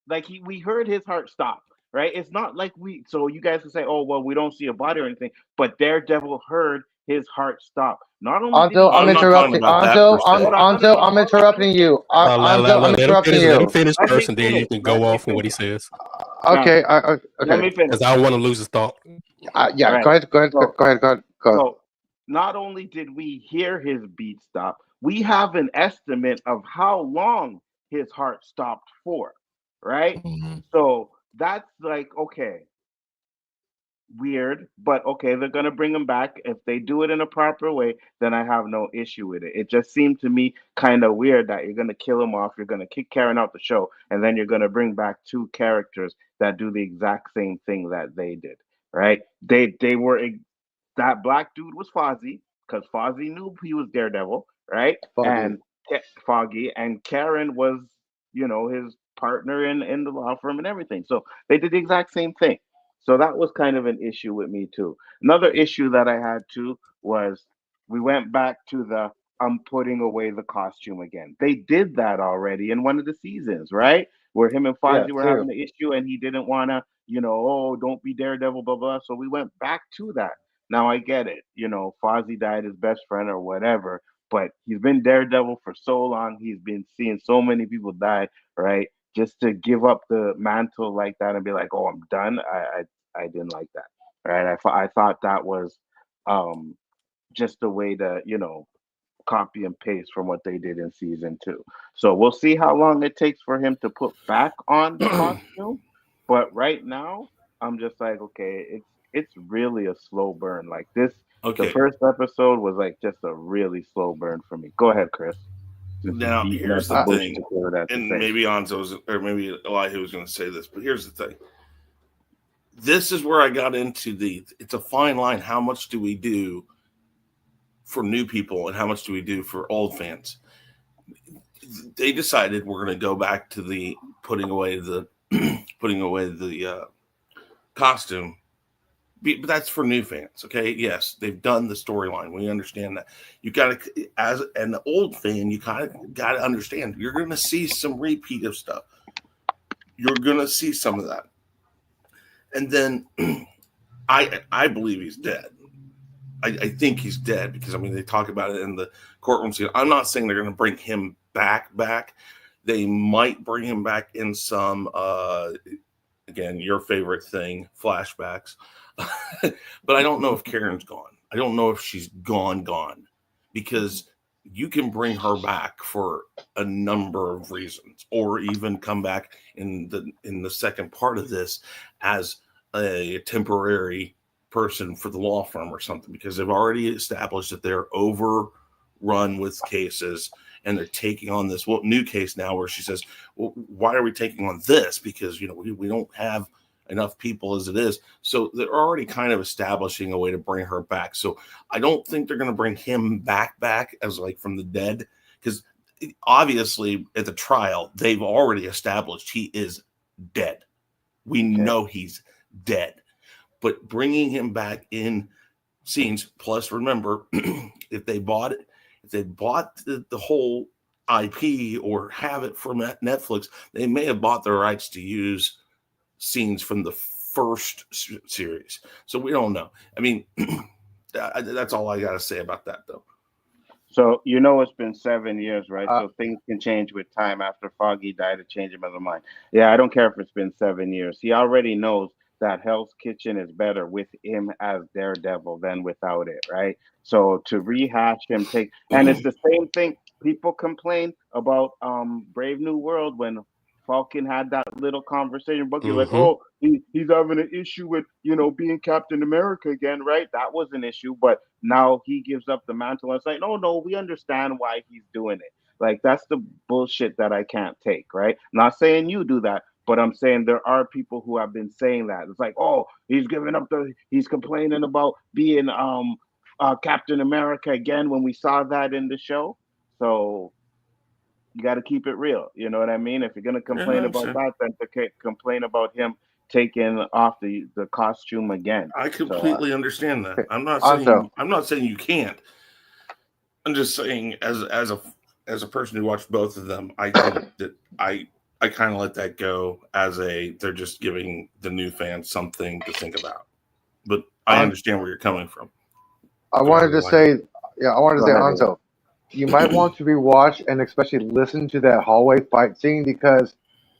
Like we heard his heart stop, right? It's not like so you guys can say, oh well, we don't see a body or anything, but Daredevil heard his heart stop. Not only did he Anzo, I'm I'm hear his not talking interrupting. about heart that per Anzo, se. hold on, no, Anzo, I'm hold on, let me interrupting finish. you. Let Anzo, I'm interrupting Let him you. finish me first, and then you finish. can Let go me off on what he finish. says. No, Okay, let okay. me finish. Because I don't want to lose his thought. Yeah, Right. go ahead, go ahead, So go ahead, go ahead, go. so not only did we hear his beat stop, we have an estimate of how long his heart stopped for, right? Mhm. So that's like, okay, weird, but okay, they're gonna bring him back. If they do it in a proper way, then I have no issue with it. It just seemed to me kind of weird that you're gonna kill him off, you're gonna kick Karen out the show, and then you're gonna bring back two characters that do the exact same thing that they did, right? They were that black dude was Fozzie because Fozzie knew he was Daredevil, right? Foggy. And Foggy and Karen was, his partner in the law firm and everything. So they did the exact same thing. So that was kind of an issue with me too. Another issue that I had too was we went back to the I'm putting away the costume again. They did that already in one of the seasons, right? Where him and Yeah, Fozzie were too. having an issue and he didn't want to, oh, don't be Daredevil, blah, blah. So we went back to that. Now I get it. Fozzie died his best friend or whatever, but he's been Daredevil for so long. He's been seeing so many people die, right? Just to give up the mantle like that and be like, "Oh, I'm done." I didn't like that, right? I thought that was um just a way to copy and paste from what they did in season two. So we'll see how long it takes for him to put back on the costume. But right now, I'm just like, okay, it's really a slow burn. Like this, the Okay. first episode was like just a really slow burn for me. Go ahead, Chris. Since you're Now, beating up here's the the bush thing, to hear what I have to and say. maybe Anzo's or maybe Elihu was going to say this, but here's the thing. This is where I got into it's a fine line. How much do we do for new people and how much do we do for old fans? They decided we're going to go back to the putting away the costume, but that's for new fans. Okay, yes, they've done the storyline. We understand that. You got to, as an old fan, you kind of got to understand. You're going to see some repeat of stuff. You're going to see some of that, and then I believe he's dead. I think he's dead because they talk about it in the courtroom scene. I'm not saying they're going to bring him back. They might bring him back in some again, your favorite thing, flashbacks. But I don't know if Karen's gone. I don't know if she's gone because you can bring her back for a number of reasons, or even come back in the second part of this as a temporary person for the law firm or something, because they've already established that they're overrun with cases and they're taking on this new case now where she says, well, why are we taking on this? Because we don't have enough people as it is. So they're already kind of establishing a way to bring her back. So I don't think they're going to bring him back as like from the dead, because obviously at the trial they've already established he is dead. We know he's dead. But bringing him back in scenes, plus remember, if they bought the whole IP or have it from Netflix, they may have bought the rights to use scenes from the first series. So we don't know. That's all I got to say about that, though. So it's been 7 years, right? So things can change with time. After Foggy died, to change him of mind. Yeah, I don't care if it's been 7 years. He already knows that Hell's Kitchen is better with him as Daredevil than without it, right? So to rehash him, and it's the same thing. People complain about Brave New World when Falcon had that little conversation. Bucky like, oh, he's having an issue with being Captain America again, right? That was an issue, but now he gives up the mantle. It's like, no, we understand why he's doing it. Like that's the bullshit that I can't take, right? I'm not saying you do that, but I'm saying there are people who have been saying that. It's like, oh, he's complaining about being Captain America again when we saw that in the show. So you got to keep it real. You know what I mean? If you're going to complain about that, then complain about him taking off the costume again. I completely understand that. I'm not saying you can't. I'm just saying as a person who watched both of them, I think that I kind of let that go as they're just giving the new fans something to think about. But I understand where you're coming from. I wanted to say, Anzo, you might want to rewatch and especially listen to that hallway fight scene because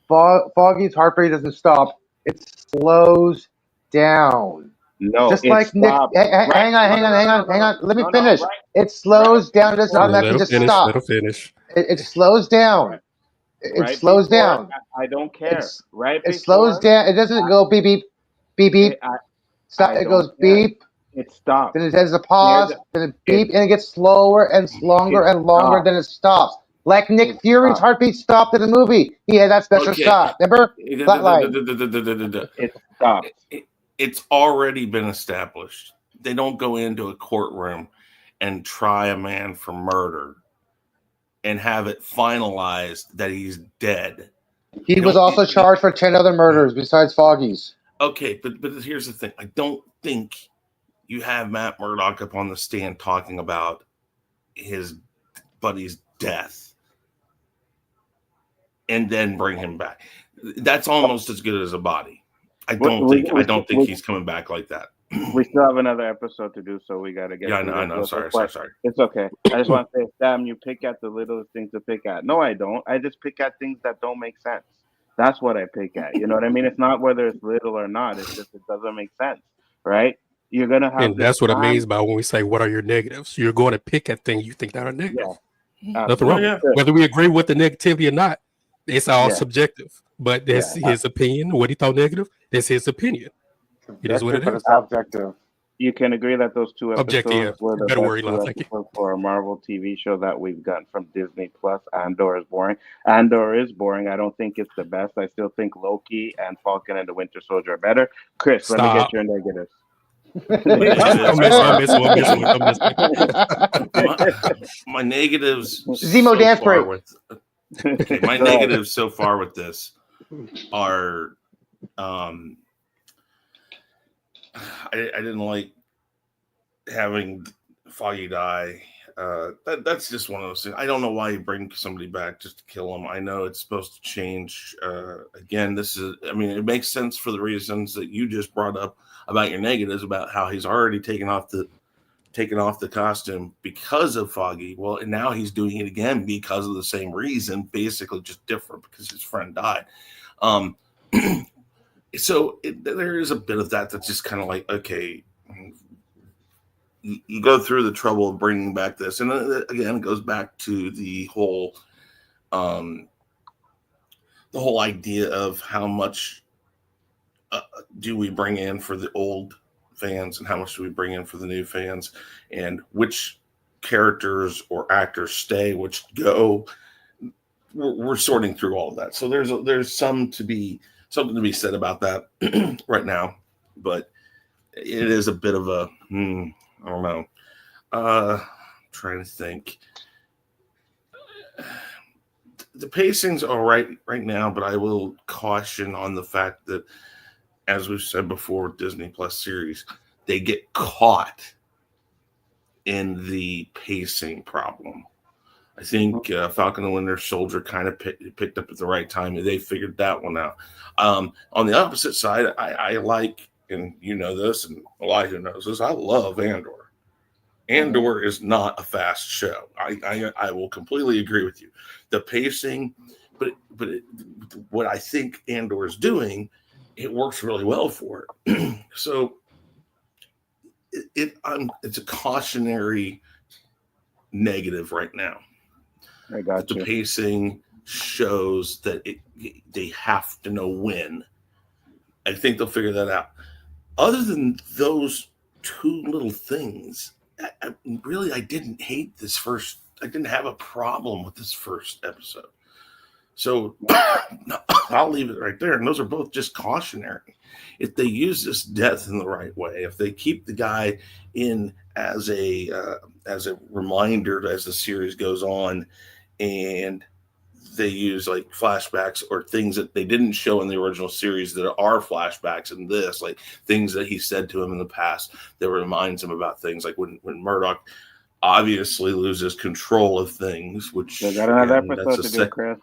Foggy's heart rate doesn't stop. It slows down. No, Just it like Nick. stopped. Hang on, hang on, hang on, hang on. Let me finish. Right, It slows down. It doesn't before, automatically Let him just finish. stop. Let him finish. It slows down. right, It right slows before, down. I don't care. Right It slows before, down. It doesn't go beep beep beep I, beep. I Stop. It don't goes care. beep. It stops. Then it has a There's pause. a, Then it it beep, and it gets slower and longer it and longer. stops. Then it stops. Like It Nick Fury's stops. heartbeat stopped in the movie. He had that special Okay. shot. Remember? Flatline. It stopped. It's already been established. They don't go into a courtroom and try a man for murder and have it finalized that he's dead. He was also charged for 10 other murders besides Foggy's. Okay, but here's the thing. I don't think you have Matt Murdock up on the stand talking about his buddy's death and then bring him back. That's almost as good as a body. I don't think he's coming back like that. We still have another episode to do, so we got to get. Yeah, I know. Sorry. It's okay. I just want to say, Sam, you pick at the littlest things to pick at. No, I don't. I just pick at things that don't make sense. That's what I pick at. You know what I mean? It's not whether it's little or not. It's just it doesn't make sense, right? You're gonna have. And that's what it means by when we say, what are your negatives? You're going to pick at things you think that are negative. Yeah, nothing wrong. Yeah. Whether we agree with the negativity or not, it's all subjective. But that's his opinion. What he thought negative, that's his opinion. It is what it is. It's objective. You can agree that those two episodes Objective, were the better best word, two Elon, thank you. episodes for a Marvel TV show that we've gotten from Disney Plus. Andor is boring. Andor is boring. I don't think it's the best. I still think Loki and Falcon and the Winter Soldier are better. Chris, let me get your negatives. My negatives Zemo dance break. My negatives so far with this are I didn't like having Foggy die. That's just one of those things. I don't know why you bring somebody back just to kill him. I know it's supposed to change. Again, it makes sense for the reasons that you just brought up about your negatives, about how he's already taken off the costume because of Foggy. Well, and now he's doing it again because of the same reason, basically just different because his friend died. So there is a bit of that that's just kind of like, okay, you go through the trouble of bringing back this. And again, it goes back to the whole idea of how much do we bring in for the old fans and how much do we bring in for the new fans, and which characters or actors stay, which go. We're sorting through all of that. So there's something to be said about that right now, but it is a bit of a I don't know. Trying to think. The pacing's all right now, but I will caution on the fact that, as we've said before, Disney Plus series, they get caught in the pacing problem. I think Falcon and Winter Soldier kind of picked up at the right time. They figured that one out. On the opposite side, I like, and you know this, and Elihu knows this, I love Andor. Andor is not a fast show. I will completely agree with you. The pacing, but what I think Andor is doing, it works really well for it. So it's a cautionary negative right now. I got the you. Pacing shows that they have to know when. I think they'll figure that out. Other than those two little things, I didn't hate this first. I didn't have a problem with this first episode. So I'll leave it right there. And those are both just cautionary. If they use this death in the right way, if they keep the guy in as a reminder as the series goes on, and they use like flashbacks or things that they didn't show in the original series that are flashbacks in this, like things that he said to him in the past that reminds him about things, like when Murdock obviously loses control of things, which got another episode to do, Chris.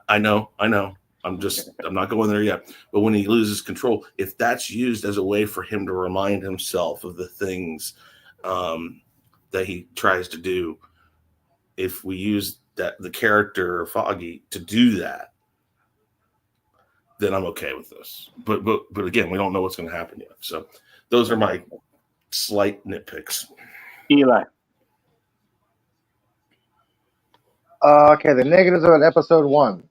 I know. I'm not going there yet. But when he loses control, if that's used as a way for him to remind himself of the things that he tries to do, if we use that the character Foggy to do that, then I'm okay with this. But again, we don't know what's going to happen yet. So those are my slight nitpicks. Eli. Okay, the negatives of episode 1.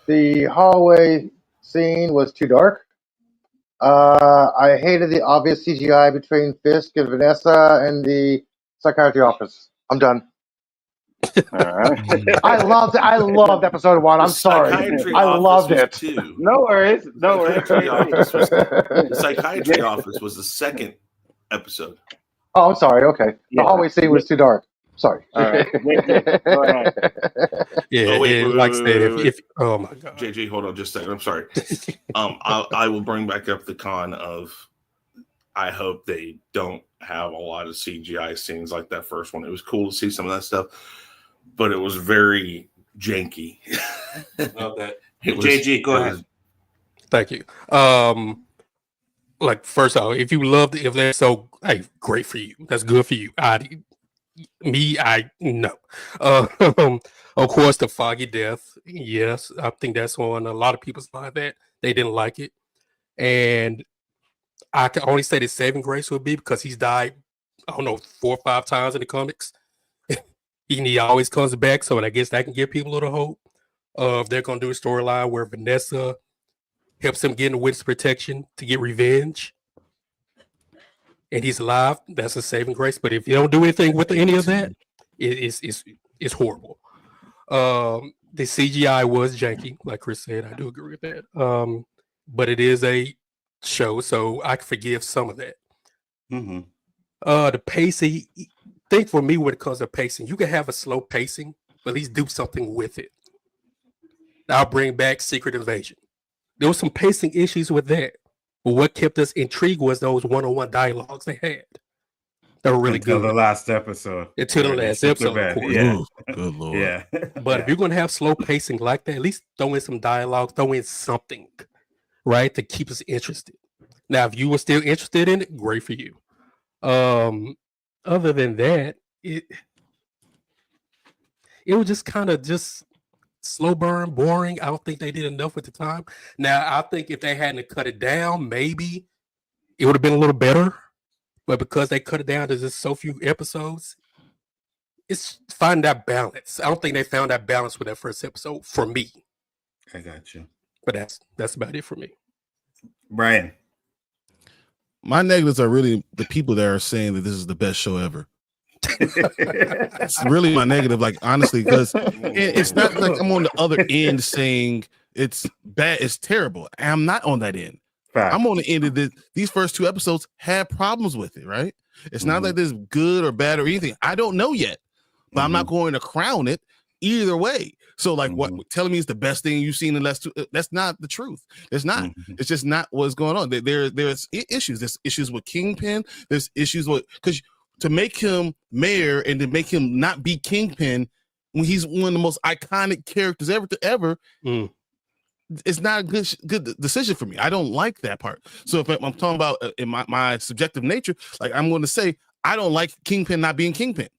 The hallway scene was too dark. I hated the obvious CGI between Fisk and Vanessa and the psychiatry office. I'm done. All right. I loved episode 1. I'm sorry. I loved it. Too. No worries. The psychiatry office was the second episode. Oh, I'm sorry. Okay. The hallway scene was too dark. Sorry. All right. Go ahead. Yeah, like I said, if oh my god, JJ, hold on just a second. I'm sorry. I will bring back up the con of. I hope they don't have a lot of CGI scenes like that first one. It was cool to see some of that stuff, but it was very janky. Love that. JG, go ahead. Thank you. Like first off, if you loved it, if they're so, hey, great for you. That's good for you. I no. Of course, the foggy death. Yes, I think that's on a lot of people's mind that they didn't like it, and I can only say the saving grace would be because he's died, I don't know, 4 or 5 times in the comics. He always comes back, so I guess that can give people a little hope. If they're gonna do a storyline where Vanessa helps him get in witness protection to get revenge, and he's alive, that's a saving grace. But if you don't do anything with any of that, it's horrible. The CGI was janky, like Chris said. I do agree with that. But it is a show, so I can forgive some of that. Mm-hmm. The pacing, think for me when it comes to pacing, you can have a slow pacing, but at least do something with it. I'll bring back Secret Invasion. There was some pacing issues with that. But what kept us intrigued was those one-on-one dialogues they had. They were really Until good. the last episode. Until the last episode, of course. Yeah. Good Lord. Yeah. But if you're going to have slow pacing like that, at least throw in some dialogue, throw in something, right, to keep us interested. Now, if you were still interested in it, great for you. Other than that, it was just kind of just slow burn, boring. I don't think they did enough at the time. Now, I think if they hadn't cut it down, maybe it would have been a little better. But because they cut it down to just so few episodes, it's finding that balance. I don't think they found that balance with that first episode for me. I got you. But that's about it for me. Brian. My negatives are really the people that are saying that this is the best show ever. It's really my negative, like honestly, because it's not like I'm on the other end saying it's bad, it's terrible. I'm not on that end. Fact. I'm on the end of this. These first 2 episodes had problems with it, right? It's not like this good or bad or anything. I don't know yet, but I'm not going to crown it either way. So, like, what telling me it's the best thing you've seen in the last 2? That's not the truth. It's not. It's just not what's going on. There's issues. There's issues with Kingpin. There's issues with because to make him mayor and to make him not be Kingpin when he's one of the most iconic characters ever. It's not a good decision for me. I don't like that part. So if I'm talking about in my subjective nature, like I'm going to say I don't like Kingpin not being Kingpin.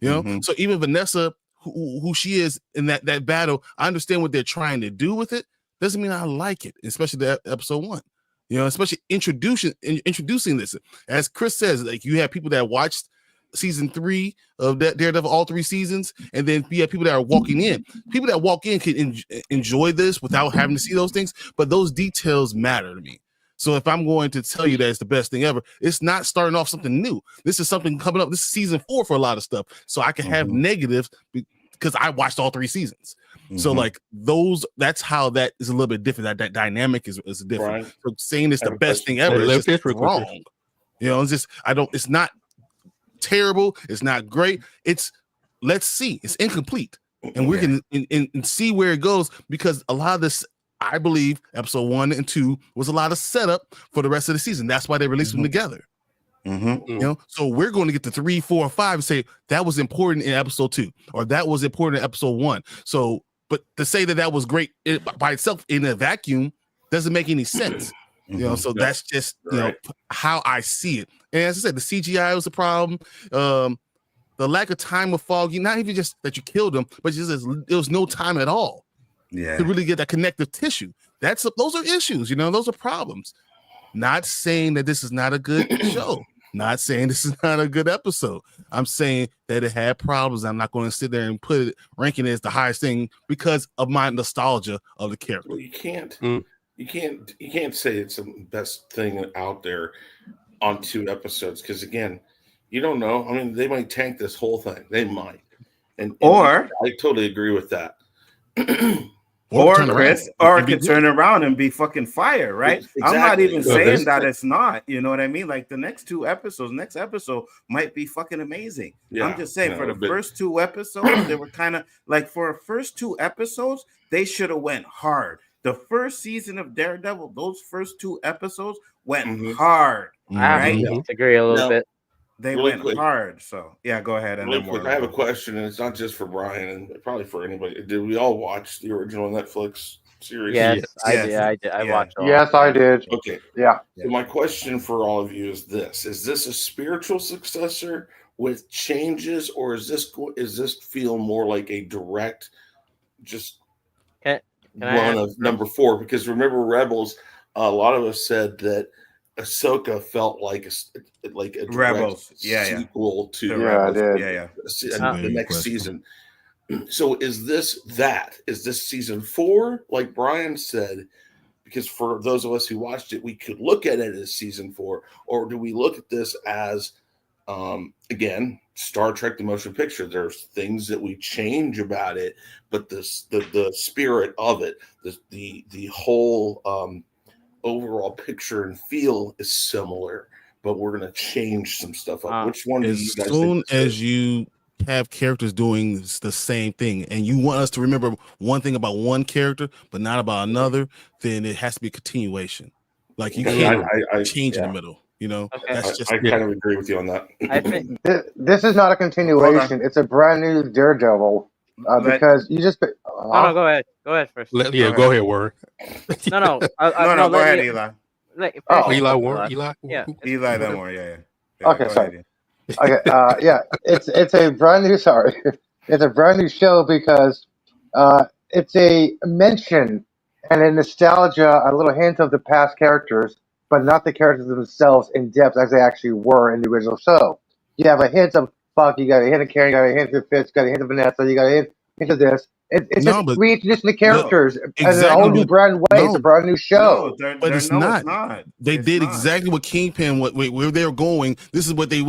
You know, so even Vanessa, who she is in that battle, I understand what they're trying to do with it. Doesn't mean I like it, especially that episode 1. You know, especially introducing this. As Chris says, like you have people that watched season 3 of Daredevil, all 3 seasons, and then you have people that are walking in. People that walk in can enjoy this without having to see those things, but those details matter to me. So if I'm going to tell you that it's the best thing ever, it's not starting off something new. This is something coming up. This is season 4 for a lot of stuff. So I can have negatives because I watched all 3 seasons. So like that's how that is a little bit different. That dynamic is different. Right. So saying it's the best thing ever is just wrong. You know, it's just it's not terrible. It's not great. Let's see. It's incomplete. And we can and see where it goes because a lot of this, I believe, episode 1 and 2 was a lot of setup for the rest of the season. That's why they released them together. You know, so we're going to get to 3, 4, 5 and say that was important in episode 2 or that was important in episode 1. So, but to say that was great by itself in a vacuum doesn't make any sense. You know, so that's just you know how I see it. And as I said, the CGI was a problem. The lack of time with Foggy, not even just that you killed him, but just there was no time at all. to really get that connective tissue. Those are issues, those are problems. Not saying that this is not a good show. Not saying this is not a good episode. I'm saying that it had problems. I'm not going to sit there and ranking it as the highest thing because of my nostalgia of the character. Well, you can't say it's the best thing out there on 2 episodes because again, you don't know. I mean, they might tank this whole thing. They might, and I totally agree with that. Or Chris, or it could turn around and be fucking fire, right? Exactly. I'm not even saying that it's not. You know what I mean? Like the next episode might be fucking amazing. Yeah, I'm just saying for the first 2 episodes, they were kind of like for the first 2 episodes, they should have went hard. The first season of Daredevil, those first 2 episodes went hard. I disagree a little bit. They went hard. So yeah, go ahead. And really quick, I have a question, and it's not just for Brian, and probably for anybody. Did we all watch the original Netflix series? Yes, I did. I watched all. Yes, I did. Okay. Yeah. So my question for all of you is this: is this a spiritual successor with changes, or is this feel more like a direct, just one of number 4? Because remember, Rebels, a lot of us said that Ahsoka felt like a Rebels sequel to the next season. So is this season 4, like Brian said? Because for those of us who watched it, we could look at it as season 4, or do we look at this as again, Star Trek the motion picture? There's things that we change about it, but the spirit of it, the whole overall picture and feel is similar, but we're going to change some stuff up. Which one? As soon as you have characters doing the same thing, and you want us to remember one thing about one character, but not about another, then it has to be a continuation. Like you can't change in the middle. Okay. I kind of agree with you on that. I think this is not a continuation. It's a brand new Daredevil. Because you just no, go ahead first. Go ahead, Warren. No, go ahead, Eli. Eli Warren. Eli then Warren. Yeah. Okay, sorry. Okay, it's a brand new. Sorry, it's a brand new show because it's a mention and a nostalgia, a little hint of the past characters, but not the characters themselves in depth as they actually were in the original show. You have a hint of Buck, you got a hint of Karen, you got a hint of Fitz, got a hint of Vanessa, you got a hint of this. It's just reintroducing the characters in a whole new brand way. It's a brand new show. But it's not. They did exactly what Kingpin, where they were going. This is what they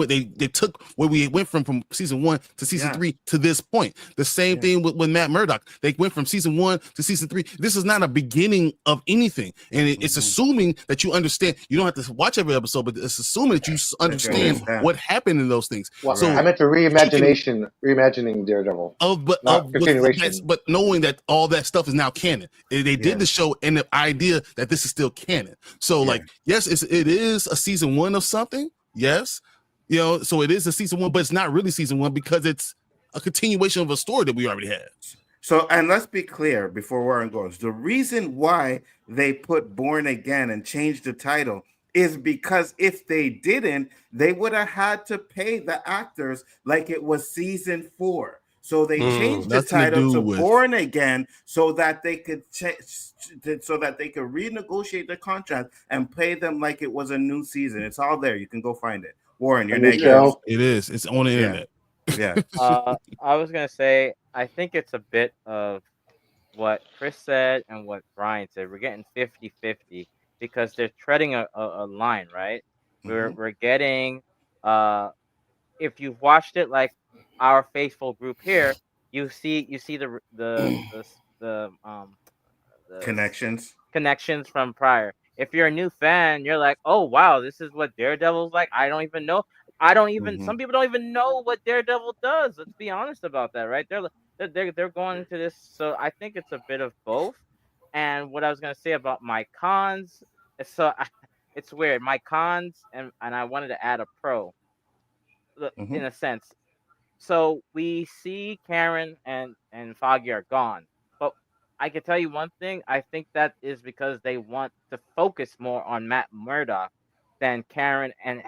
took where we went from season 1 to season 3 to this point. The same thing with Matt Murdock. They went from season 1 to season 3. This is not a beginning of anything, and it's assuming that you understand. You don't have to watch every episode, but it's assuming that you understand what happened in those things. Well, so I meant the reimagining Daredevil. Continuation. But knowing that all that stuff is now canon, they did the show and the idea that this is still canon. So yes, it is a season 1 of something. Yes, so it is a season 1, but it's not really season 1 because it's a continuation of a story that we already had. So, and let's be clear before Warren goes, the reason why they put Born Again and changed the title is because if they didn't, they would have had to pay the actors like it was season 4. So they changed the title to Born Again so that they could renegotiate the contract and pay them like it was a new season. It's all there. You can go find it. Warren, your name. It is. It's on the internet. Yeah. I was gonna say I think it's a bit of what Chris said and what Brian said. We're getting 50-50 because they're treading a line, right? We're getting if you've watched it like our faithful group here, you see the connections from prior. If you're a new fan, you're like, oh wow, this is what Daredevil's like. I don't even know. Some people don't even know what Daredevil does. Let's be honest about that, right? They're going into this, so I think it's a bit of both. And what I was gonna say about my cons, it's weird. My cons, and I wanted to add a pro, in a sense. So we see Karen and Foggy are gone. But I can tell you one thing. I think that is because they want to focus more on Matt Murdock than Karen and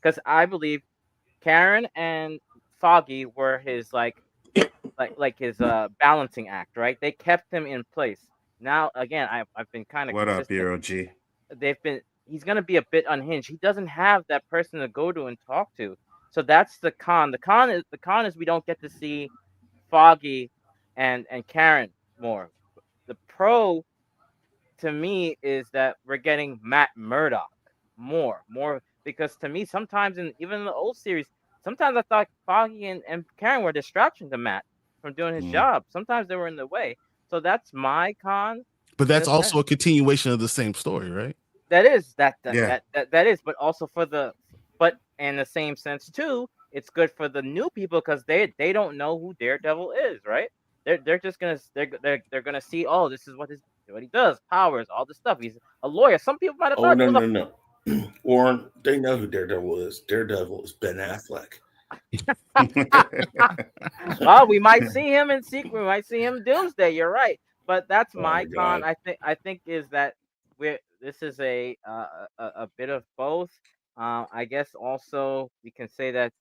because I believe Karen and Foggy were his like his balancing act, right? They kept him in place. Now again, I've been kind of What up, consistent. Hero G? He's gonna be a bit unhinged. He doesn't have that person to go to and talk to. So that's the con. The con is we don't get to see Foggy and Karen more. The pro to me is that we're getting Matt Murdock more because to me sometimes even in the old series, sometimes I thought Foggy and Karen were a distraction to Matt from doing his job. Sometimes they were in the way. So that's my con. But that's also a continuation of the same story, right? That is that is, but also but in the same sense too, it's good for the new people because they don't know who Daredevil is, right? They're just gonna they're gonna see, oh, this is what he does, powers, all this stuff. He's a lawyer. Some people might have thought no. Warren, they know who Daredevil is. Daredevil is Ben Affleck. Well, we might see him in secret. We might see him Doomsday. You're right, but that's my con. I think is that this is a bit of both. I guess also we can say that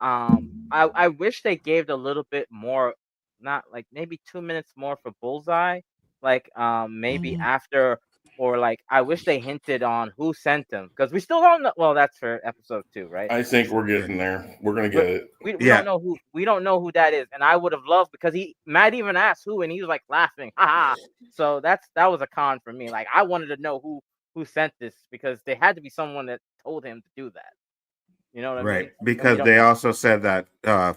I wish they gave a little bit more, not like maybe 2 minutes more for Bullseye, like maybe after, or like I wish they hinted on who sent him because we still don't know. Well, that's for episode 2, right? I think we're getting there. We're gonna get it. We don't know who that is, and I would have loved because Matt even asked who, and he was like laughing, haha. So that was a con for me. Like I wanted to know who sent this because they had to be someone that told him to do that. You know what I mean? Right, because they also said that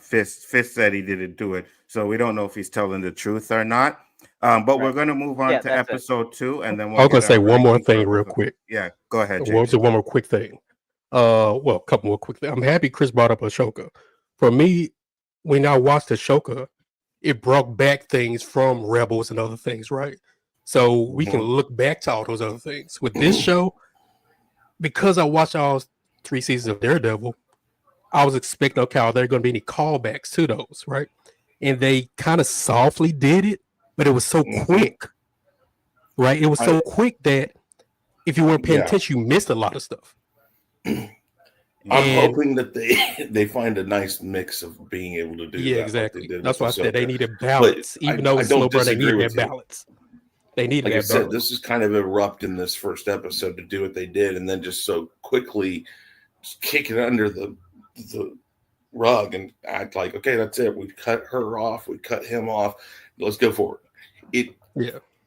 Fisk said he didn't do it, so we don't know if he's telling the truth or not. But we're going to move on to episode 2, and then I was going to say one more thing real quick. Yeah, go ahead, James. One more quick thing. Well, a couple more quick things. I'm happy Chris brought up Ashoka. For me, when I watched Ashoka, it brought back things from Rebels and other things, right? So we can look back to all those other things. With this show, because I watched all 3 seasons of Daredevil, I was expecting, okay, are there going to be any callbacks to those, right? And they kind of softly did it, but it was so quick, right? It was so quick that if you weren't paying attention, you missed a lot of stuff. I'm hoping that they find a nice mix of being able to do that. Yeah, exactly. That's why I said they needed balance. Even though it's slow burn, they needed that balance. They needed that balance. Like I said, this is kind of abrupt in this first episode to do what they did, and then just so quickly just kick it under the rug and act like, okay, that's it. We cut her off. We cut him off. Let's go forward.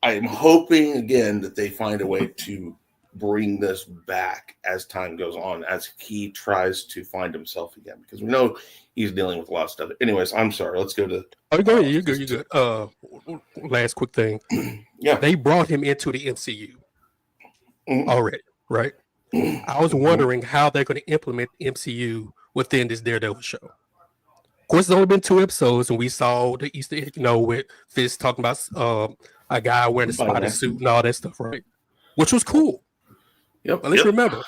I'm hoping again that they find a way to bring this back as time goes on, as he tries to find himself again, because we know he's dealing with a lot of stuff. Anyways, I'm sorry. Let's go to. Go ahead. You're good. Last quick thing. They brought him into the MCU already, right? I was wondering how they're going to implement MCU within this Daredevil show. Of course, it's only been 2 episodes, and we saw the Easter egg, with Fisk talking about a guy wearing a spider suit and all that stuff, right? Which was cool. Yep. But let's remember,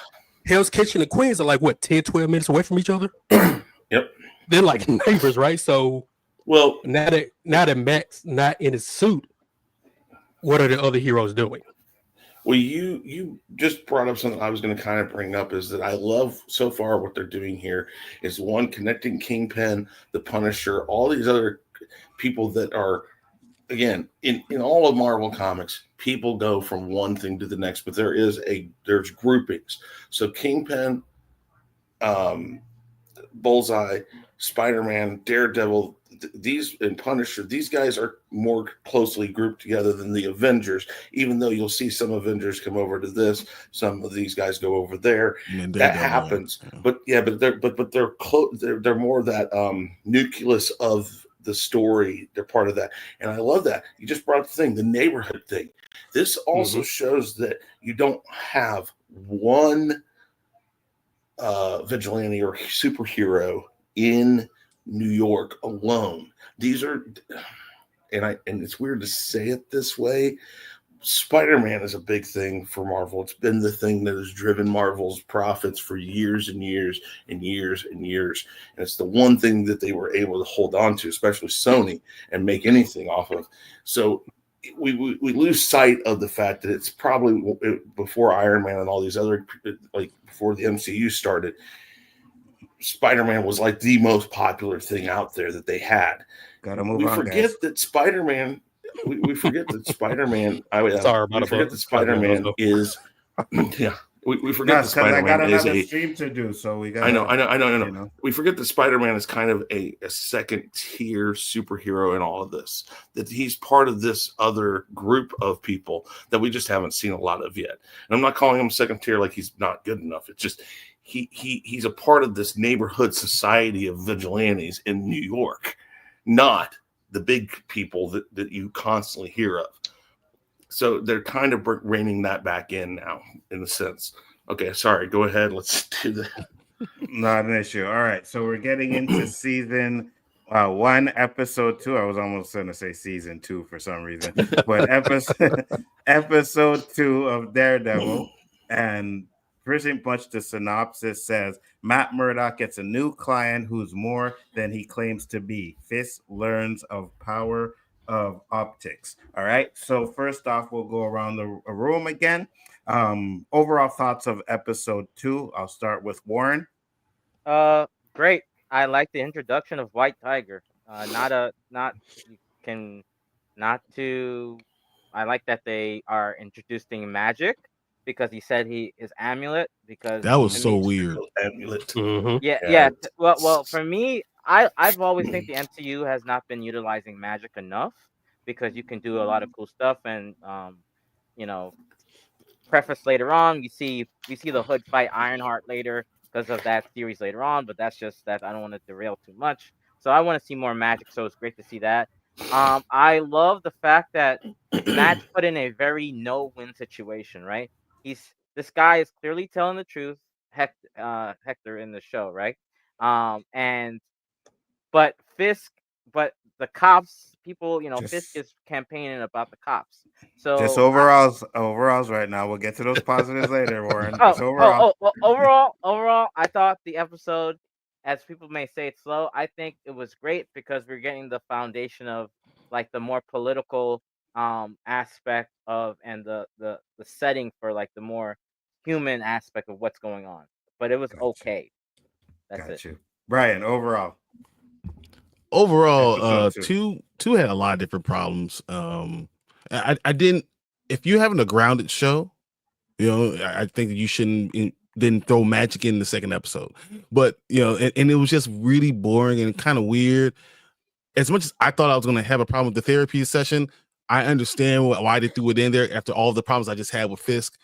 Hell's Kitchen and Queens are like, 10, 12 minutes away from each other? Yep. They're like neighbors, right? So, now that Mac's not in his suit, what are the other heroes doing? Well, you just brought up something I was going to kind of bring up, is that I love so far what they're doing here is one, connecting Kingpin, the Punisher, all these other people that are, again, in all of Marvel comics, people go from one thing to the next, but there's groupings. So Kingpin, Bullseye, Spider-Man, Daredevil, these and Punisher, these guys are more closely grouped together than the Avengers, even though you'll see some Avengers come over to this, some of these guys go over there. That happens. But they're close, they're more that nucleus of the story. They're part of that. And I love that. You just brought up the thing, the neighborhood thing. This also shows that you don't have one vigilante or superhero in New York alone. These are, and it's weird to say it this way, Spider-Man is a big thing for Marvel. It's been the thing that has driven Marvel's profits for years and years and years and years. And it's the one thing that they were able to hold on to, especially Sony, and make anything off of. So we lose sight of the fact that it's probably before Iron Man and all these other, like before the MCU started, Spider-Man was like the most popular thing out there that they had. Gotta move we on, forget guys. that Spider-Man. We forget that Spider-Man. Sorry about we forget that Spider-Man is. Yeah, we forget that Because I got Spider-Man is another a. stream to do, so we got. I know. You know. We forget that Spider-Man is kind of a second-tier superhero in all of this. That he's part of this other group of people that we just haven't seen a lot of yet. And I'm not calling him second-tier like he's not good enough. It's just he's a part of this neighborhood society of vigilantes in New York, not the big people that you constantly hear of. So they're kind of reining that back in now, in a sense. Okay, sorry. Go ahead. Let's do that. Not an issue. All right, so we're getting into season 1, episode 2. I was almost going to say season 2 for some reason, but episode 2 of Daredevil, and pretty much the synopsis says Matt Murdock gets a new client who's more than he claims to be. Fisk learns of power of optics. All right, so first off, we'll go around the room again. Overall thoughts of episode 2. I'll start with Warren. Great. I like the introduction of White Tiger. I like that they are introducing magic, because he said he is amulet, because That was so weird. Amulet. Mm-hmm. Yeah. Well, for me, I've always think the MCU has not been utilizing magic enough, because you can do a lot of cool stuff, and preface later on, we see the Hood fight Ironheart later because of that series later on, but that's just that. I don't want to derail too much, so I want to see more magic. So it's great to see that. I love the fact that Matt's put in a very no-win situation, right? This guy is clearly telling the truth, Hector in the show, right? But the cops, people, Fisk is campaigning about the cops. So just overalls right now. We'll get to those positives later, Warren. Overall, I thought the episode, as people may say it's slow, I think it was great, because we're getting the foundation of like the more political aspect of, and the setting for like the more human aspect of what's going on. But it was okay. That's it. Brian, overall, two had a lot of different problems. I didn't. If you're having a grounded show, I think that you shouldn't then throw magic in the second episode. But and it was just really boring and kind of weird. As much as I thought I was going to have a problem with the therapy session, I understand why they threw it in there after all the problems I just had with Fisk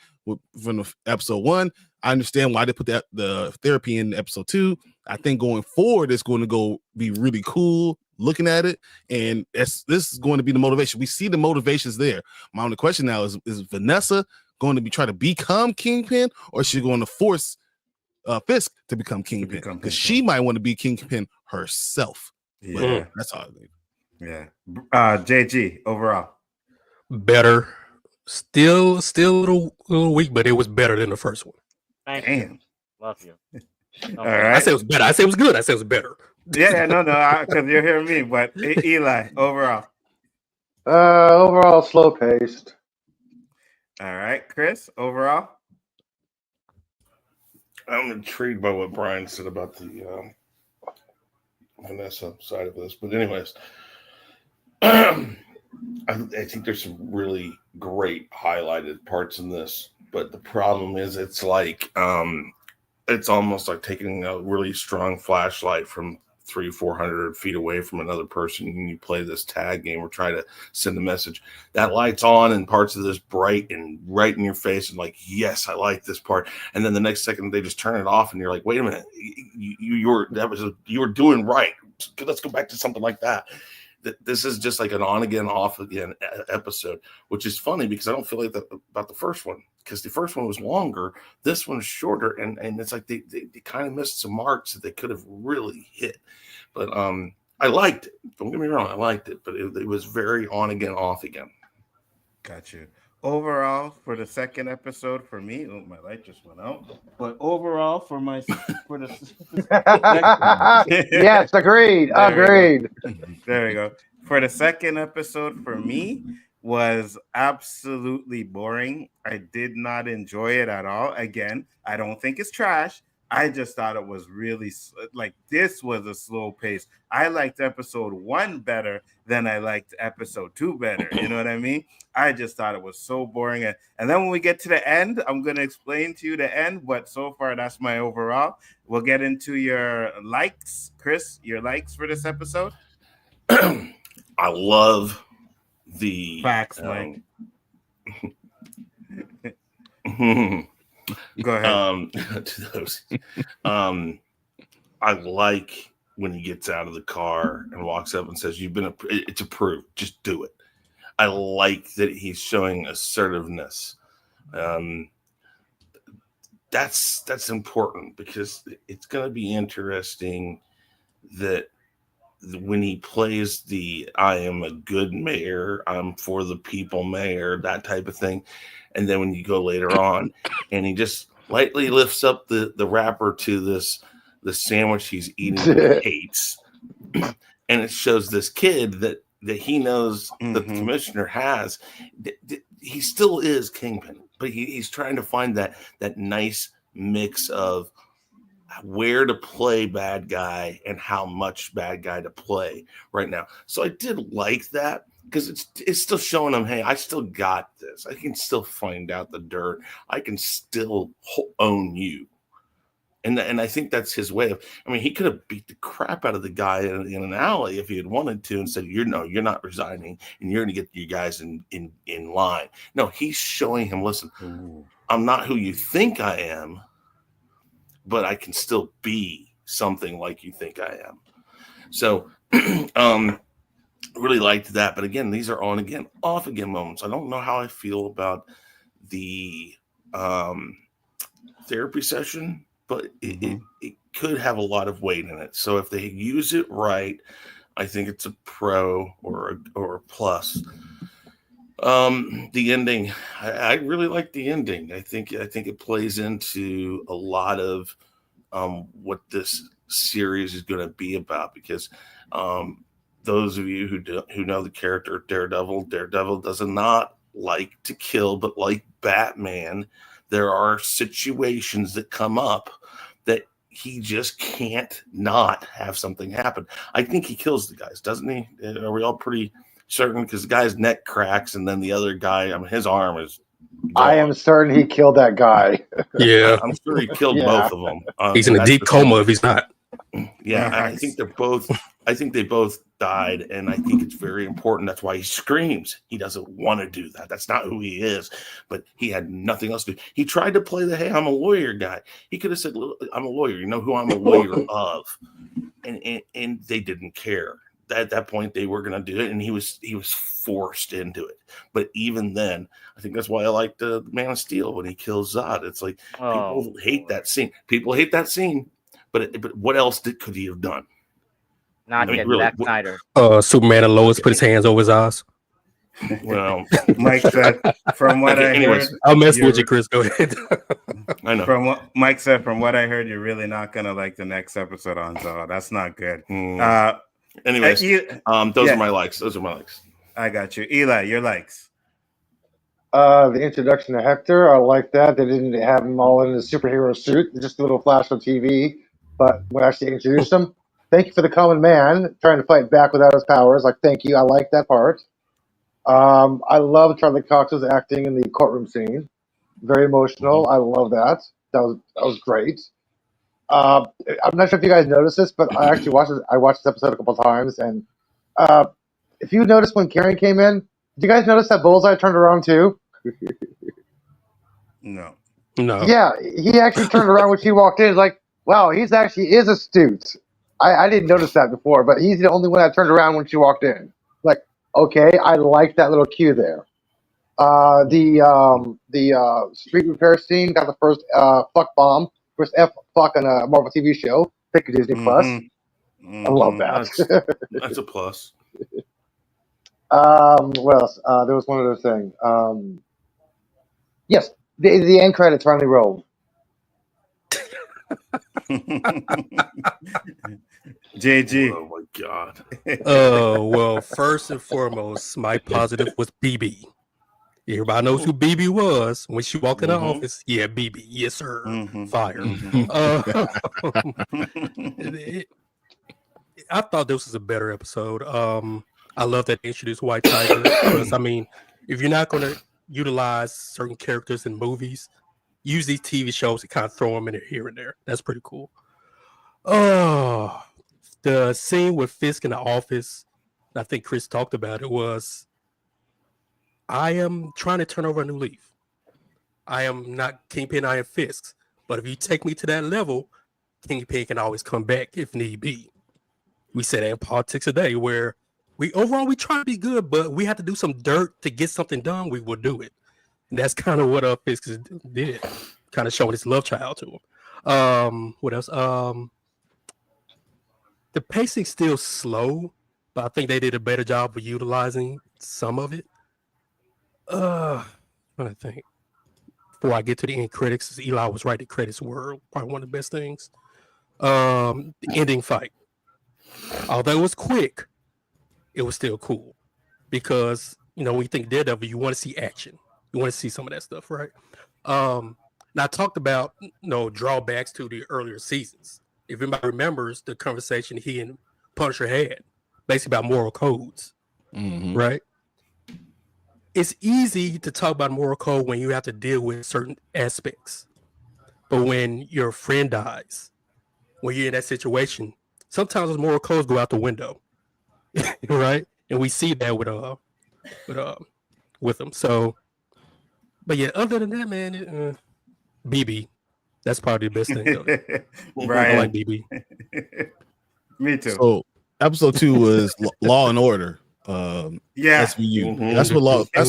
from episode 1. I understand why they put the therapy in episode 2. I think going forward, it's going to be really cool looking at it, and this is going to be the motivation. We see the motivations there. My only question now is Vanessa going to be trying to become Kingpin, or is she going to force Fisk to become Kingpin? Because she might want to be Kingpin herself. Yeah, that's all I think. Yeah. JG, overall, better. Still a little weak, but it was better than the first one. Thank you. Love you. All right. I said it was better. I said it was good. I said it was better. Yeah, no, because you're hearing me. But Eli, overall. Overall, slow paced. All right, Chris, overall. I'm intrigued by what Brian said about the Vanessa side of this, but anyways, I think there's some really great highlighted parts in this, but the problem is it's like it's almost like taking a really strong flashlight from 300-400 feet away from another person, and you play this tag game or try to send a message. That light's on and parts of this bright and right in your face, and like, yes, I like this part. And then the next second they just turn it off, and you're like, wait a minute, you were doing right. Let's go back to something like that. This is just like an on again, off again episode, which is funny because I don't feel like that about the first one, because the first one was longer. This one's shorter, and it's like they kind of missed some marks that they could have really hit. But I liked it. Don't get me wrong, I liked it, but it was very on again, off again. Got you. Overall, for the second episode, for me, my light just went out. But overall, for the yes, agreed. There we go. For the second episode, for me, was absolutely boring. I did not enjoy it at all. Again, I don't think it's trash. I just thought it was really like this was a slow pace. I liked episode 1 better than I liked episode 2 better. You know what I mean? I just thought it was so boring. And then when we get to the end, I'm going to explain to you the end. But so far, that's my overall. We'll get into your likes. Chris, your likes for this episode? I love the facts, Mike. Go ahead. To those. I like when he gets out of the car and walks up and says, it's approved. Just do it. I like that he's showing assertiveness. That's important because it's going to be interesting that when he plays the I am a good mayor, I'm for the people mayor, that type of thing. And then when you go later on and he just lightly lifts up the wrapper to the sandwich he's eating that he hates. And it shows this kid that he knows that the commissioner has. He still is Kingpin, but he's trying to find that nice mix of where to play bad guy and how much bad guy to play right now. So I did like that because it's still showing him, hey, I still got this. I can still find out the dirt. I can still own you. And I think that's his way of, I mean, he could have beat the crap out of the guy in an alley if he had wanted to and said, you're not resigning and you're going to get you guys in line. No, he's showing him, listen, I'm not who you think I am, but I can still be something like you think I am. So, really liked that. But again, these are on again, off again moments. I don't know how I feel about the therapy session, but it could have a lot of weight in it. So if they use it right, I think it's a pro or a plus. The ending, I really like the ending. I think it plays into a lot of what this series is going to be about, because those of you who know the character Daredevil does not like to kill, but like Batman, there are situations that come up that he just can't not have something happen. I think he kills the guys, doesn't he? Are we all pretty certain? Because the guy's neck cracks, and then the other guy, I mean, his arm is gone. I am certain he killed that guy. Yeah, I'm sure he killed both of them. He's in a deep coma if he's not. Yeah, I think they're both. I think they both died, and I think it's very important. That's why he screams. He doesn't want to do that. That's not who he is. But he had nothing else to do. He tried to play the "Hey, I'm a lawyer" guy. He could have said, "I'm a lawyer." You know who I'm a lawyer of, and they didn't care. At that point, they were going to do it, and he was forced into it. But even then, I think that's why I like the Man of Steel when he kills Zod. It's like people hate that scene. People hate that scene. But what else could he have done? Not yet, really, Zack Snyder. Superman and Lois put his hands over his eyes. Well, Mike said, from what I heard, I'll mess with you, Chris. Go ahead. I know. From what Mike said, from what I heard, you're really not gonna like the next episode on Zod. That's not good. Anyways, those are my likes. I got you, Eli. Your likes. The introduction to Hector, I like that. They didn't have him all in his superhero suit, just a little flash on TV. But when I actually introduced him, thank you for the common man trying to fight back without his powers. Like, thank you. I like that part. I love Charlie Cox's acting in the courtroom scene. Very emotional. I love that. That was great. I'm not sure if you guys noticed this, but I actually watched this episode a couple of times. And if you noticed when Karen came in, did you guys notice that Bullseye turned around too? No. Yeah, he actually turned around when she walked in. He's like, wow, he's actually is astute. I didn't notice that before, but he's the only one that turned around when she walked in. Like, okay, I like that little cue there. The street repair scene got the first fuck bomb, first F fuck on a Marvel TV show. Pick a Disney Plus. I love that. That's a plus. What else? There was one other thing. Yes, the end credits finally rolled. JG. Oh my god. Well, first and foremost, my positive was BB. Everybody knows who BB was when she walked in the office. Yeah, BB. Yes, sir. Fire. I thought this was a better episode. I love that they introduced White Tiger because, I mean, if you're not going to utilize certain characters in movies, use these TV shows to kind of throw them in here and there. That's pretty cool. Oh, the scene with Fisk in the office, I think Chris talked about it, was I am trying to turn over a new leaf. I am not Kingpin, I am Fisk. But if you take me to that level, Kingpin can always come back if need be. We say that in politics today, where we try to be good, but we have to do some dirt to get something done. We will do it. And that's kind of what Fisk did, kind of showing his love child to him. What else? The pacing's still slow, but I think they did a better job of utilizing some of it. Trying to think. Before I get to the end credits, Eli was right. The credits were probably one of the best things. The ending fight. Although it was quick, it was still cool because when you think Daredevil, you want to see action, you want to see some of that stuff, right? Now I talked about drawbacks to the earlier seasons. If anybody remembers the conversation he and Punisher had, basically about moral codes, right? It's easy to talk about moral code when you have to deal with certain aspects, but when your friend dies, when you're in that situation, sometimes those moral codes go out the window, right? And we see that with them. So, but yeah, other than that, man, BB, that's probably the best thing. Brian. I like BB. Me too. So, episode 2 was Law and Order. SVU. That's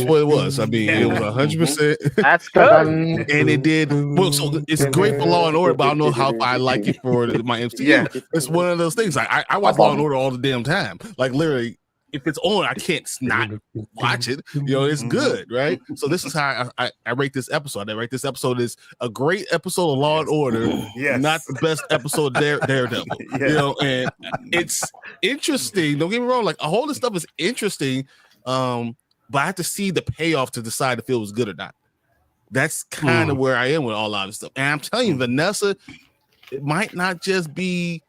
what it was. I mean, it was 100%. That's good. And it did well. So it's great for Law and Order, but I don't know how I like it for my MCU. Yeah. It's one of those things. I watch Law and Order all the damn time. Like literally, if it's on, I can't not watch it. It's good, right? So this is how I rate this episode. I rate this episode is a great episode of Law and Order, not the best episode of Daredevil. And it's interesting. Don't get me wrong. Like all this stuff is interesting, but I have to see the payoff to decide if it was good or not. That's kind of where I am with all of this stuff. And I'm telling you, Vanessa, it might not just be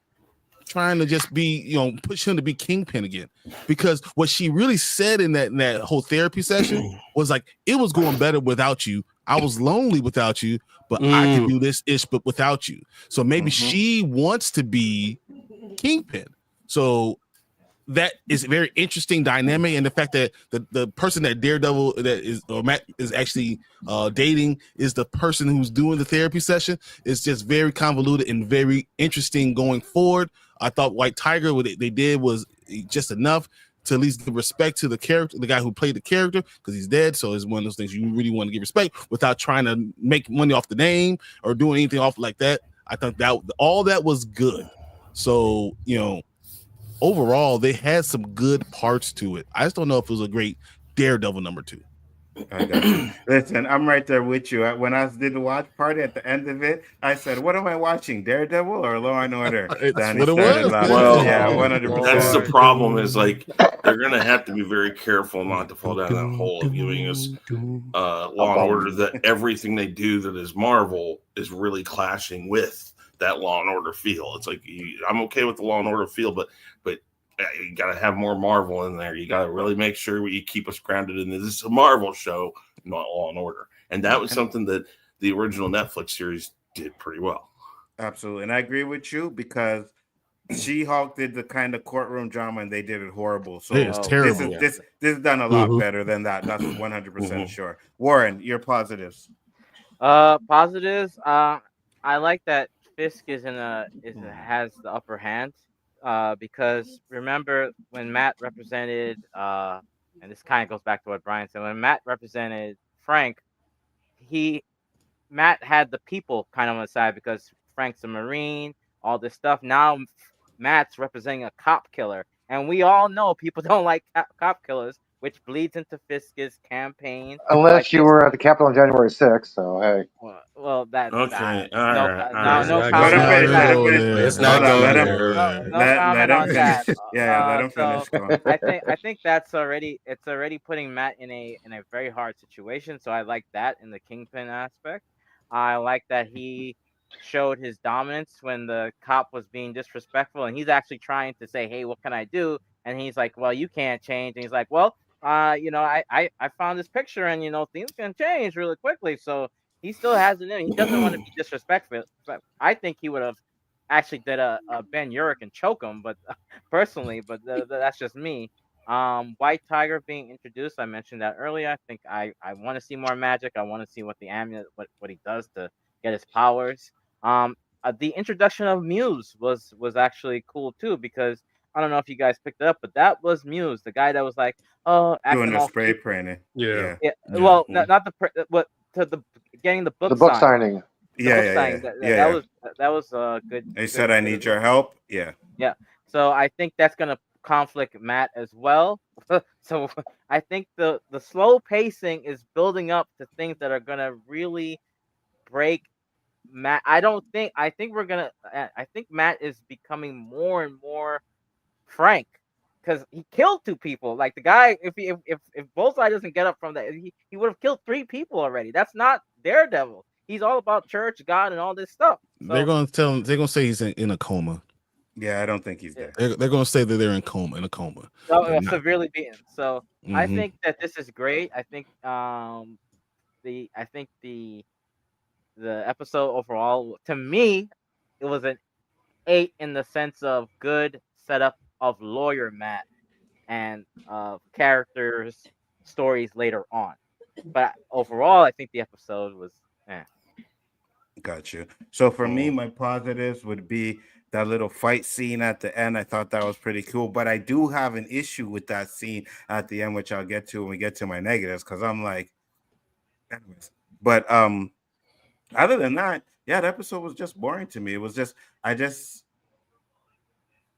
trying to just be, push him to be Kingpin again, because what she really said in that whole therapy session was like, it was going better without you. I was lonely without you, but I can do this ish, but without you. So maybe she wants to be Kingpin. So that is a very interesting dynamic, and the fact that the person that Daredevil Matt is actually dating is the person who's doing the therapy session is just very convoluted and very interesting going forward. I thought White Tiger, what they did was just enough to at least give respect to the character, the guy who played the character, because he's dead. So it's one of those things you really want to give respect without trying to make money off the name or doing anything off like that. I thought that all that was good. So, overall, they had some good parts to it. I just don't know if it was a great Daredevil number 2. I got you. Listen, I'm right there with you. When I did the watch party at the end of it, I said, "What am I watching? Daredevil or Law and Order?" That's what it was. Well, yeah, 100%. That's the problem. Is like they're gonna have to be very careful not to fall down that hole of giving us Law and Order that everything they do that is Marvel is really clashing with that Law and Order feel. It's like I'm okay with the Law and Order feel, but you got to have more Marvel in there. You got to really make sure you keep us grounded in this. This is a Marvel show, not Law and Order. And that was something that the original Netflix series did pretty well. Absolutely. And I agree with you because She-Hulk did the kind of courtroom drama and they did it horrible. So it's terrible. This is done a lot better than that. That's 100% sure. Warren, your positives. Positives. I like that Fisk has the upper hand. Because remember when Matt represented, and this kind of goes back to what Brian said, when Matt represented Frank, Matt had the people kind of on the side because Frank's a Marine, all this stuff. Now Matt's representing a cop killer, and we all know people don't like cop killers, which bleeds into Fisk's campaign. Unless you were at the Capitol on January 6th, so hey. Well, that Okay, all no, right, all no, right. no Let's not Let comment him go on finish. there. Let that. him finish. Let's Hold not on. go Let him. there. No comment Let him on that. finish. Yeah. Let him So finish. Go on. I think that's already putting Matt in a very hard situation. So I like that in the Kingpin aspect. I like that he showed his dominance when the cop was being disrespectful, and he's actually trying to say, "Hey, what can I do?" And he's like, "Well, you can't change." And he's like, "Well, I found this picture, and things can change really quickly." So he still has it in. He doesn't want to be disrespectful. But I think he would have actually did a Ben Urich and choke him, but personally, but that's just me. White Tiger being introduced, I mentioned that earlier. I think I want to see more magic. I want to see what the amulet, what he does to get his powers. The introduction of Muse was actually cool too, because I don't know if you guys picked it up, but that was Muse, the guy that was like, oh, Doing acting the all spray cute. painting. Yeah. Yeah, Yeah. well, not what to the getting the The book book signed. signing. The book Yeah. signing Yeah. that was good. They Good. said I need your help. Yeah. Yeah. So I think that's gonna conflict Matt as well. So I think the slow pacing is building up to things that are gonna really break Matt. I think we're gonna. I think Matt is becoming more and more frank, because he killed 2 people. Like the guy, if Bullseye doesn't get up from that, he would have killed 3 people already. That's not Daredevil. He's all about church, God, and all this stuff. They're So gonna tell him. They're gonna say he's in a coma. Yeah. I don't think he's yeah. there. They're gonna say that they're in a coma. So They're not. severely beaten. So I Mm-hmm. think that this is great. I think the episode overall, to me, it was an 8 in the sense of good setup of lawyer Matt and characters stories later on. But overall, I think the episode was Got you. So for me, Oh. my positives would be that little fight scene at the end. I thought that was pretty cool, but I do have an issue with that scene at the end, which I'll get to when we get to my negatives, because I'm like, anyways. But other than that, yeah, the episode was just boring to me. It was just,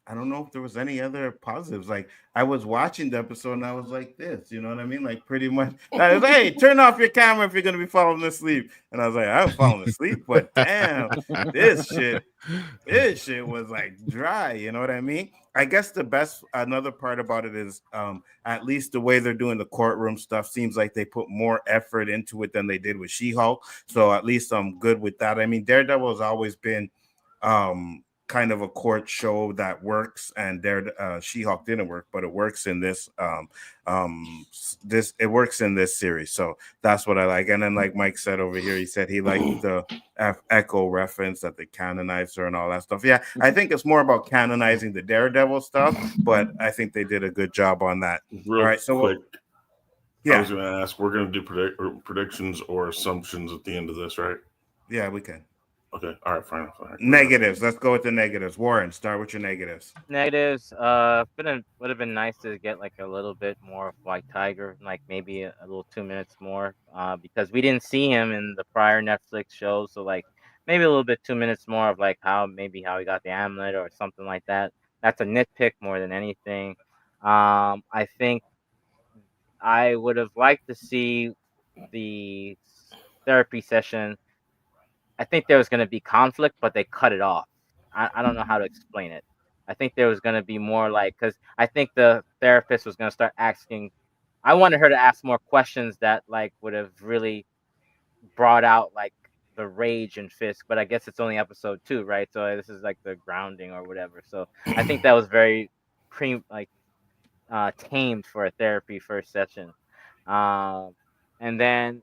I don't know if there was any other positives. Like I was watching the episode and I was like this, you know what I mean? Like pretty much. I was like, hey, turn off your camera if you're gonna be falling asleep. And I was like, I'm falling asleep, but damn, this shit was like dry. You know what I mean? I guess another part about it is at least the way they're doing the courtroom stuff seems like they put more effort into it than they did with She-Hulk. So at least I'm good with that. I mean, Daredevil has always been kind of a court show that works, and She-Hulk didn't work, but it works in this it works in this series. So that's what I like. And then like Mike said over here, he said he liked the Echo reference that they canonized her and all that stuff. Yeah, I think it's more about canonizing the Daredevil stuff, but I think they did a good job on that. Real all right, so quick. Yeah. I was going to ask, we're going to do predictions or assumptions at the end of this, right? Yeah, we can. Okay. All right. Fine. Negatives. Let's go with the negatives. Warren, start with your negatives. negatives. Would have been nice to get like a little bit more of White Tiger, like maybe a little 2 minutes more. Because we didn't see him in the prior Netflix shows, so like maybe a little bit 2 minutes more of like how he got the amulet or something like that. That's a nitpick more than anything. I think I would have liked to see the therapy session. I think there was going to be conflict, but they cut it off. I don't know how to explain it. I think there was going to be more like, because I think the therapist was going to start asking. I wanted her to ask more questions that like would have really brought out like the rage in Fisk. But I guess it's only episode 2, right? So this is like the grounding or whatever. So I think that was very tamed for a therapy first session. And then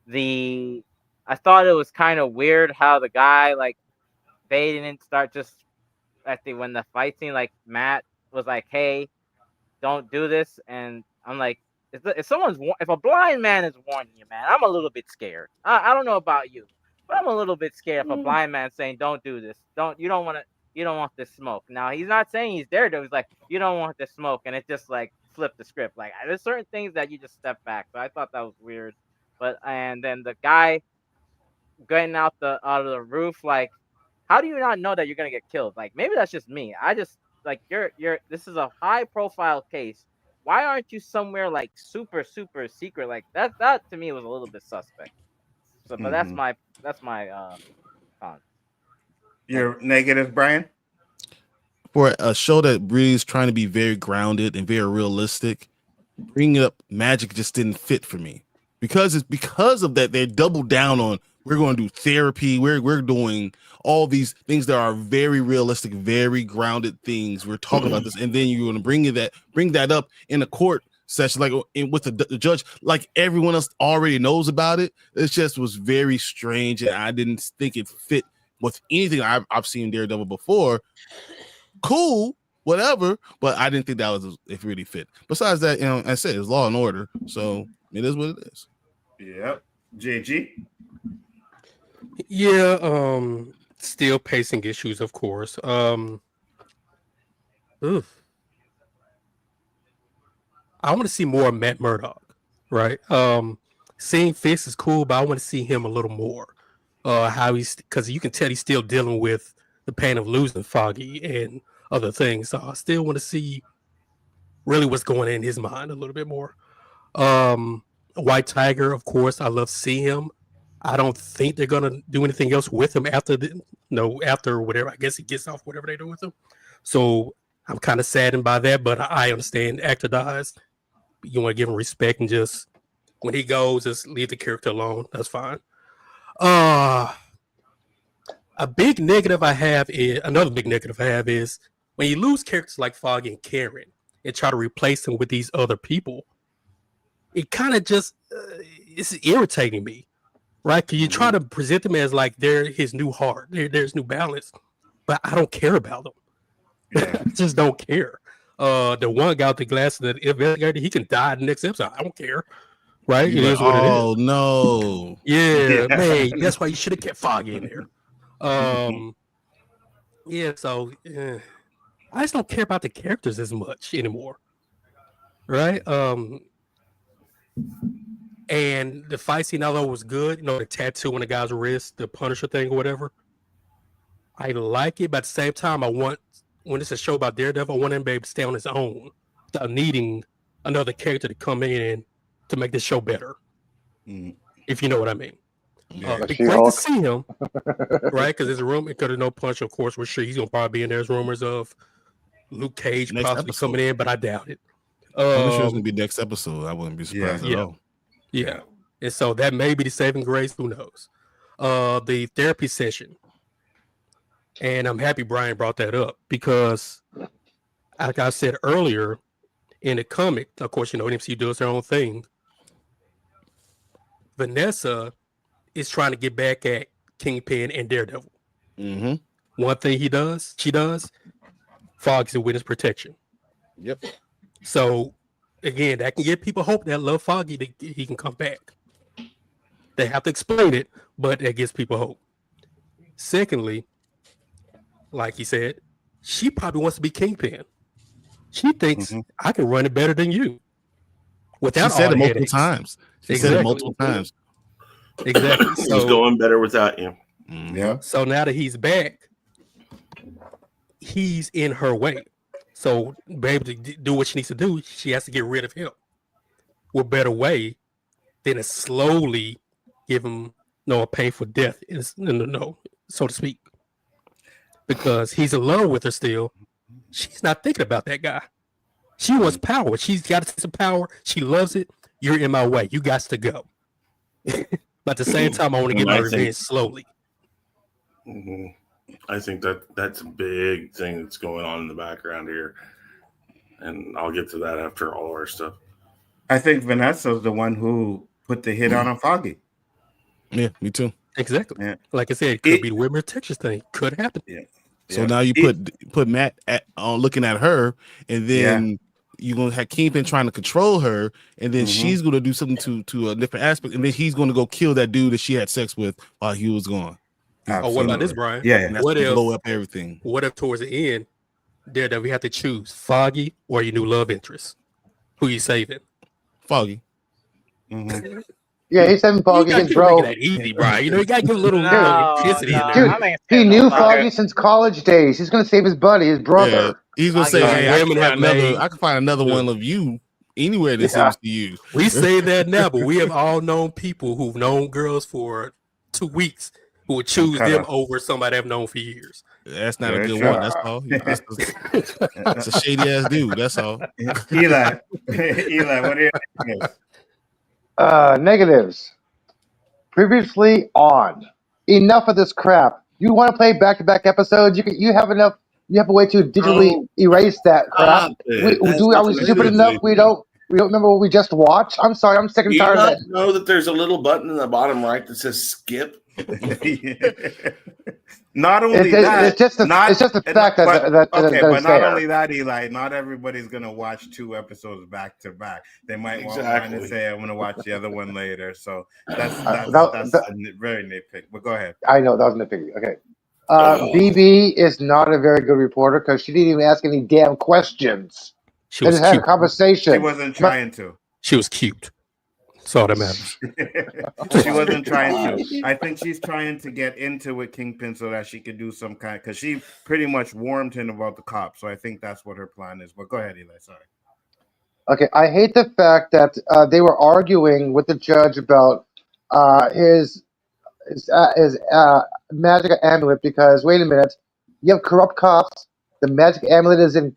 the I thought it was kind of weird how the guy like they didn't start just when the fight scene, like Matt was like, "Hey, don't do this," and I'm like, if a blind man is warning you, man, I'm a little bit scared. I don't know about you, but I'm a little bit scared if a blind man saying, "Don't do this. You don't want this smoke." Now he's not saying he's there though. He's like, "You don't want this smoke," and it just like flipped the script. Like there's certain things that you just step back. So I thought that was weird. But and then the guy getting out of the roof, like, how do you not know that you're gonna get killed? Like maybe that's just me. I just like you're this is a high profile case. Why aren't you somewhere like super secret? Like that to me was a little bit suspect. So, but that's my con. Your negative, Brian? For a show that really is trying to be very grounded and very realistic, bringing up magic just didn't fit for me. Because of that, they doubled down on we're going to do therapy, we're doing all these things that are very realistic, very grounded things. We're talking about this, and then you're going to bring that up in a court session, like with the judge, like everyone else already knows about it. It just was very strange, and I didn't think it fit with anything I've seen Daredevil before. Cool, whatever, but I didn't think that was if it really fit. Besides that, I said it's Law and Order, so it is what it is. Yep. JG. Yeah, still pacing issues, of course. I want to see more of Matt Murdock, right? Seeing Fisk is cool, but I want to see him a little more. How because you can tell he's still dealing with the pain of losing Foggy and other things. So I still want to see really what's going on in his mind a little bit more. White Tiger, of course, I love to see him. I don't think they're gonna do anything else with him after after whatever. I guess he gets off whatever they do with him. So I'm kind of saddened by that, but I understand the actor dies. You want to give him respect and just when he goes, just leave the character alone. That's fine. A big negative I have is when you lose characters like Foggy and Karen and try to replace them with these other people, it kind of just it's irritating me, right? Because you try to present them as like they're his new heart, there's new balance, but I don't care about them. Yeah. I just don't care. The one guy with the glasses, the investigator, he can die in the next episode. I don't care. Right? It is what it is. Oh no. Yeah, man. That's why you should have kept Foggy in there. Yeah, so I just don't care about the characters as much anymore. Right? And the fight scene, although was good, the tattoo on the guy's wrist, the Punisher thing or whatever. I like it, but at the same time, when it's a show about Daredevil, I want him to be able to stay on his own without needing another character to come in to make this show better. If you know what I mean. It's great to see him, right? Because there's a room, it could have no punch, of course. We're sure he's going to probably be in there. There's rumors of Luke Cage next possibly episode. coming in, but I doubt it. I'm sure it's going to be next episode. I wouldn't be surprised at all. Yeah. And so that may be the saving grace. Who knows? The therapy session. And I'm happy Brian brought that up because, like I said earlier, in the comic, of course, MCU does their own thing. Vanessa is trying to get back at Kingpin and Daredevil. One thing she does, Fogg's in witness protection. Yep. So, again, that can give people hope that love Foggy that he can come back. They have to explain it, but that gives people hope. Secondly, like he said, she probably wants to be Kingpin. She thinks I can run it better than you. Without she said all it multiple headaches. times. She said it multiple times. Exactly. So he's going better without you. Yeah. So now that he's back, he's in her way. So, baby, to do what she needs to do, she has to get rid of him. What better way than to slowly give him a painful death, so to speak. Because he's in love with her still. She's not thinking about that guy. She wants power. She's got to take some power. She loves it. You're in my way. You got to go. But at the same time, I want to get my revenge slowly. I think that's a big thing that's going on in the background here. And I'll get to that after all of our stuff. I think Vanessa's the one who put the hit on Foggy. Yeah, me too. Exactly. Yeah. Like I said, it could be the Whitmer Texas thing. Could happen. Yeah. So now you put Matt on looking at her, and then you're gonna have Kingpin trying to control her, and then she's gonna do something to a different aspect, and then he's gonna go kill that dude that she had sex with while he was gone. Absolutely. Oh, what about this, Brian? Yeah. And that's What gonna if blow up everything? What if towards the end, that we have to choose Foggy or your new love interest? Who you saving? Foggy. Yeah, he's having Foggy, his bro. That easy, Brian. You gotta give a little intensity in there. Dude, he knew Foggy since college days. He's gonna save his buddy, his brother. Yeah, he's gonna say, Foggy. "Hey, Women have made- I can find another one of you anywhere in this MCU. We say that now, but we have all known people who've known girls for 2 weeks who would choose them over somebody they've known for years. That's not a good one. That's all. That's a shady ass dude. That's all. Eli, what are your negatives? Negatives. Previously on. Enough of this crap. You want to play back-to-back episodes? You have enough. You have a way to digitally erase that crap. Are we stupid enough? We don't remember what we just watched. I'm sorry. I'm sick and tired of that. Know that there's a little button in the bottom right that says skip. Not only that, it's just the fact that but not only that, Eli. Not everybody's gonna watch 2 episodes back to back. They might want to say, "I'm gonna watch the other one later." So that's very nitpicky. But go ahead. I know that was nitpicky. Okay. BB is not a very good reporter because she didn't even ask any damn questions. She just had a conversation. She wasn't trying to. She was cute. That's all that matters. She wasn't trying to. I think she's trying to get into with Kingpin so that she could do some kind, because she pretty much warned him about the cops. So I think that's what her plan is. But go ahead, Eli. Sorry. Okay, I hate the fact that they were arguing with the judge about his magic amulet, because wait a minute, you have corrupt cops. The magic amulet is in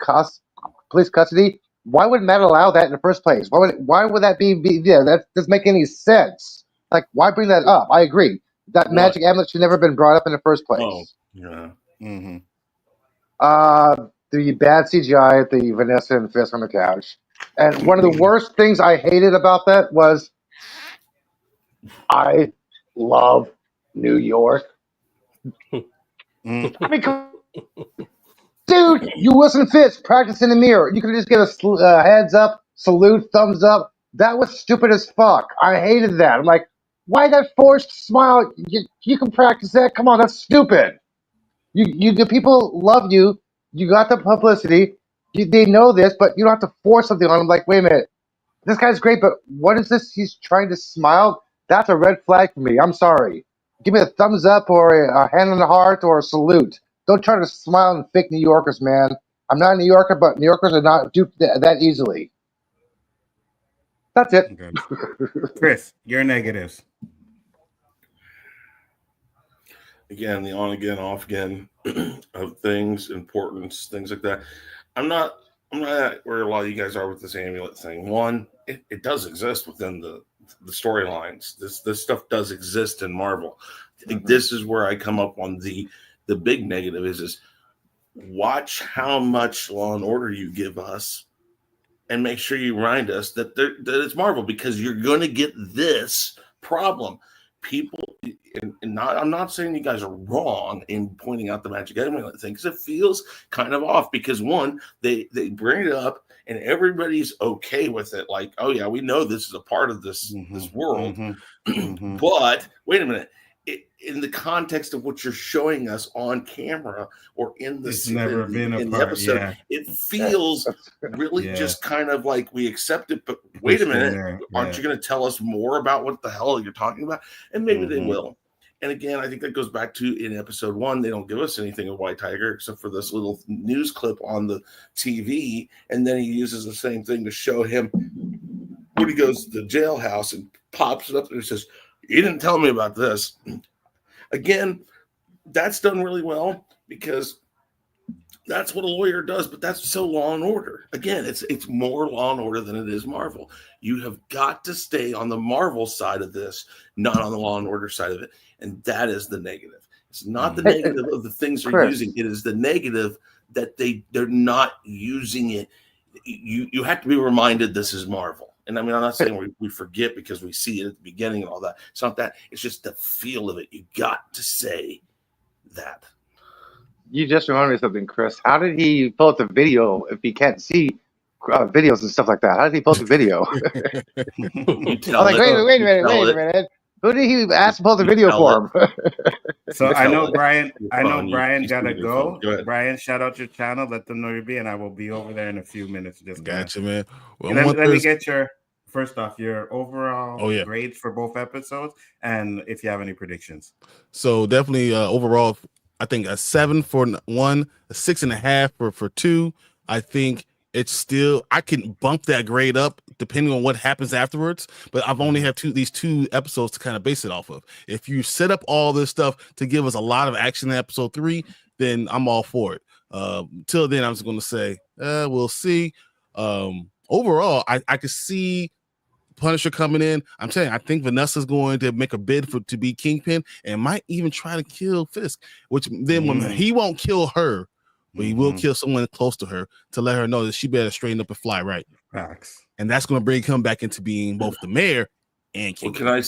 police custody. Why would Matt allow that in the first place? Why would that be? Yeah, that doesn't make any sense. Like, why bring that up? I agree. That magic amulet should never have been brought up in the first place. Oh, yeah. Mm-hmm. The bad CGI at the Vanessa and Fisk on the couch. And one of the worst things I hated about that was I love New York. I mean, dude, you Wilson Fisk, practice in the mirror. You could just get a heads up, salute, thumbs up. That was stupid as fuck. I hated that. I'm like, why that forced smile? You can practice that. Come on, that's stupid. The people love you. You got the publicity. They know this, but you don't have to force something on them. Like, wait a minute, this guy's great, but what is this? He's trying to smile. That's a red flag for me. I'm sorry. Give me a thumbs up or a hand on the heart or a salute. Don't try to smile and fake New Yorkers, man. I'm not a New Yorker, but New Yorkers are not duped that easily. That's it. Okay. Chris, your negatives. Again, the on again, off again of things, importance, things like that. I'm not where a lot of you guys are with this amulet thing. One, it does exist within the storylines. This stuff does exist in Marvel. I think this is where I come up on the big negative is watch how much Law and Order you give us, and make sure you remind us that it's Marvel, because you're going to get this problem. People, I'm not saying you guys are wrong in pointing out the magic amulet thing, because it feels kind of off. Because one, they bring it up and everybody's okay with it, like, oh yeah, we know this is a part of this world. But wait a minute. In the context of what you're showing us on camera or in the episode, it feels really just kind of like we accept it. But wait a minute, aren't you going to tell us more about what the hell you're talking about? And maybe they will. And again, I think that goes back to in episode 1, they don't give us anything of White Tiger except for this little news clip on the TV. And then he uses the same thing to show him when he goes to the jailhouse and pops it up and says, "You didn't tell me about this." Again, that's done really well because that's what a lawyer does, but that's so Law and Order. Again, it's more Law and Order than it is Marvel. You have got to stay on the Marvel side of this, not on the Law and Order side of it, and that is the negative. It's not the negative of the things they're using. It is the negative that they're not using it. You have to be reminded this is Marvel. And I mean, I'm not saying we forget because we see it at the beginning and all that. It's not that. It's just the feel of it. You got to say that. You just reminded me of something, Chris. How did he pull up the video if he can't see videos and stuff like that? How did he pull up the video? I'm like, wait a minute. Who did he ask to pull the video for him? So I know Brian gotta go. Brian, shout out your channel. Let them know you'll be, and I will be over there in a few minutes. Just gotcha, man. Well, let me get your overall grades for both episodes, and if you have any predictions. So definitely overall, I think a 7 for 1, a 6.5 for 2. I think it's still, I can bump that grade up depending on what happens afterwards. But I've only have these two episodes to kind of base it off of. If you set up all this stuff to give us a lot of action in episode 3, then I'm all for it. Till then, I'm just going to say we'll see. Overall, I could see Punisher coming in. I'm telling you, I think Vanessa's going to make a bid to be Kingpin and might even try to kill Fisk, which then when he won't kill her, but he will kill someone close to her to let her know that she better straighten up and fly right. Facts. And that's going to bring him back into being both the mayor and Kingpin. Well,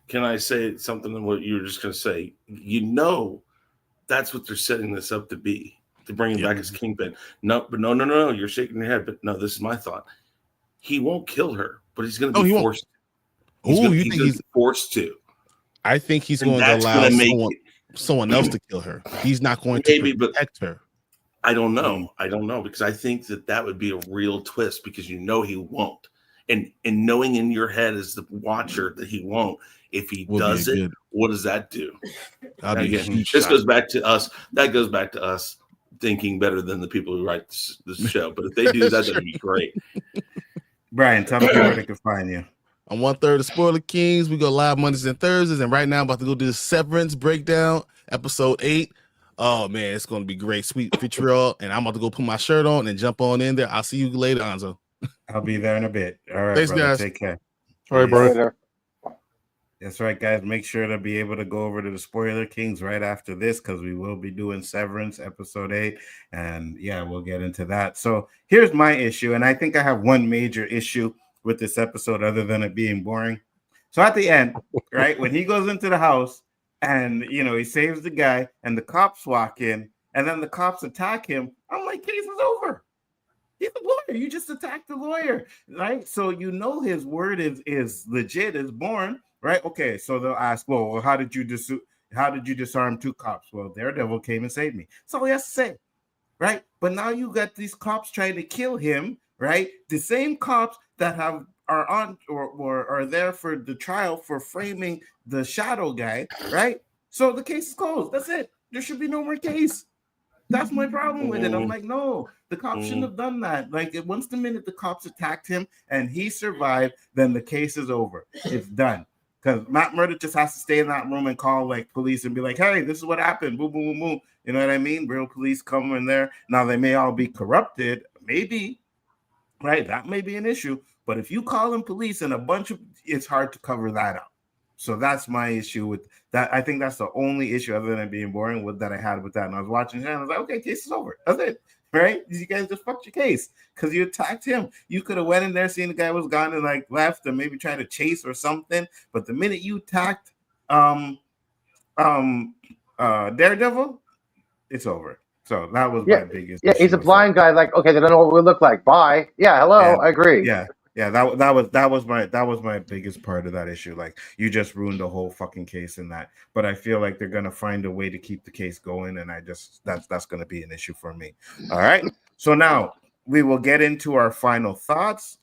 can I say something on what you were just going to say? That's what they're setting this up to be, to bring him back as Kingpin. No, you're shaking your head, but no, this is my thought. He won't kill her, but he's going to be forced. He's forced to. I think he's going to allow someone else to kill her. He's not going to protect her. I don't know. Because I think that would be a real twist because he won't. And knowing in your head as the watcher that he won't, if he does it, what does that do? This goes back to us. That goes back to us thinking better than the people who write this show. But if they do that, that'd be great. Brian, tell me where they can find you. On 1/3 of Spoiler Kings, we go live Mondays and Thursdays, and right now I'm about to go do the Severance breakdown, episode 8. Oh man, it's gonna be great, sweet vitriol, and I'm about to go put my shirt on and jump on in there. I'll see you later, Nzo. I'll be there in a bit. All right, thanks, brother. guys. Take care. All right, bro. That's right, guys. Make sure to be able to go over to the Spoiler Kings right after this because we will be doing Severance episode 8. And yeah, we'll get into that. So here's my issue. And I think I have one major issue with this episode other than it being boring. So at the end, right, when he goes into the house and, he saves the guy and the cops walk in and then the cops attack him, I'm like, case is over. He's a lawyer. You just attacked the lawyer, right? So his word is legit, is born. Right. Okay. So they'll ask, well, how did you disarm 2 cops? Well, Daredevil came and saved me. That's all he has to say. Right. But now you got these cops trying to kill him. Right. The same cops that are on or are there for the trial for framing the shadow guy. Right. So the case is closed. That's it. There should be no more case. That's my problem with it. I'm like, no, the cops shouldn't have done that. Like, once the minute the cops attacked him and he survived, then the case is over. It's done. Because Matt Murdock just has to stay in that room and call like police and be like, hey, this is what happened. Boom, boom, boom, boom. You know what I mean? Real police come in there. Now, they may all be corrupted. Maybe. Right? That may be an issue. But if you call in police and it's hard to cover that up. So that's my issue with that. I think that's the only issue other than it being boring that I had with that. And I was watching it and I was like, okay, case is over. That's it. Right? You guys just fucked your case because you attacked him. You could have went in there, seen the guy was gone and like left and maybe tried to chase or something. But the minute you attacked Daredevil, it's over. So that was my biggest issue. He's a blind guy. Like, okay, they don't know what we look like. Bye. Yeah, hello. I agree. Yeah, that was my biggest part of that issue. Like, you just ruined the whole fucking case in that. But I feel like they're gonna find a way to keep the case going, and that's gonna be an issue for me. All right. So now we will get into our final thoughts,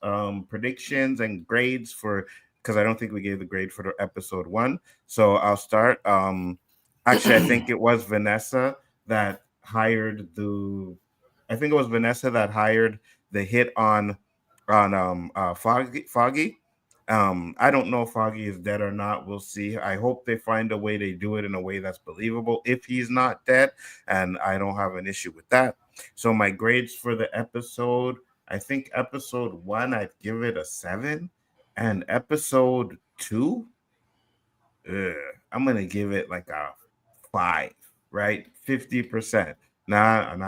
predictions, and grades because I don't think we gave the grade for the episode 1. So I'll start. Actually, I think it was Vanessa that hired the hit on Foggy. I don't know if Foggy is dead or not. We'll see. I hope they find a way to do it in a way that's believable if he's not dead, and I don't have an issue with that. So my grades for the episode, I think episode 1, I'd give it a 7, and episode 2, I'm gonna give it like a 5, right? 50%. Nah. I'm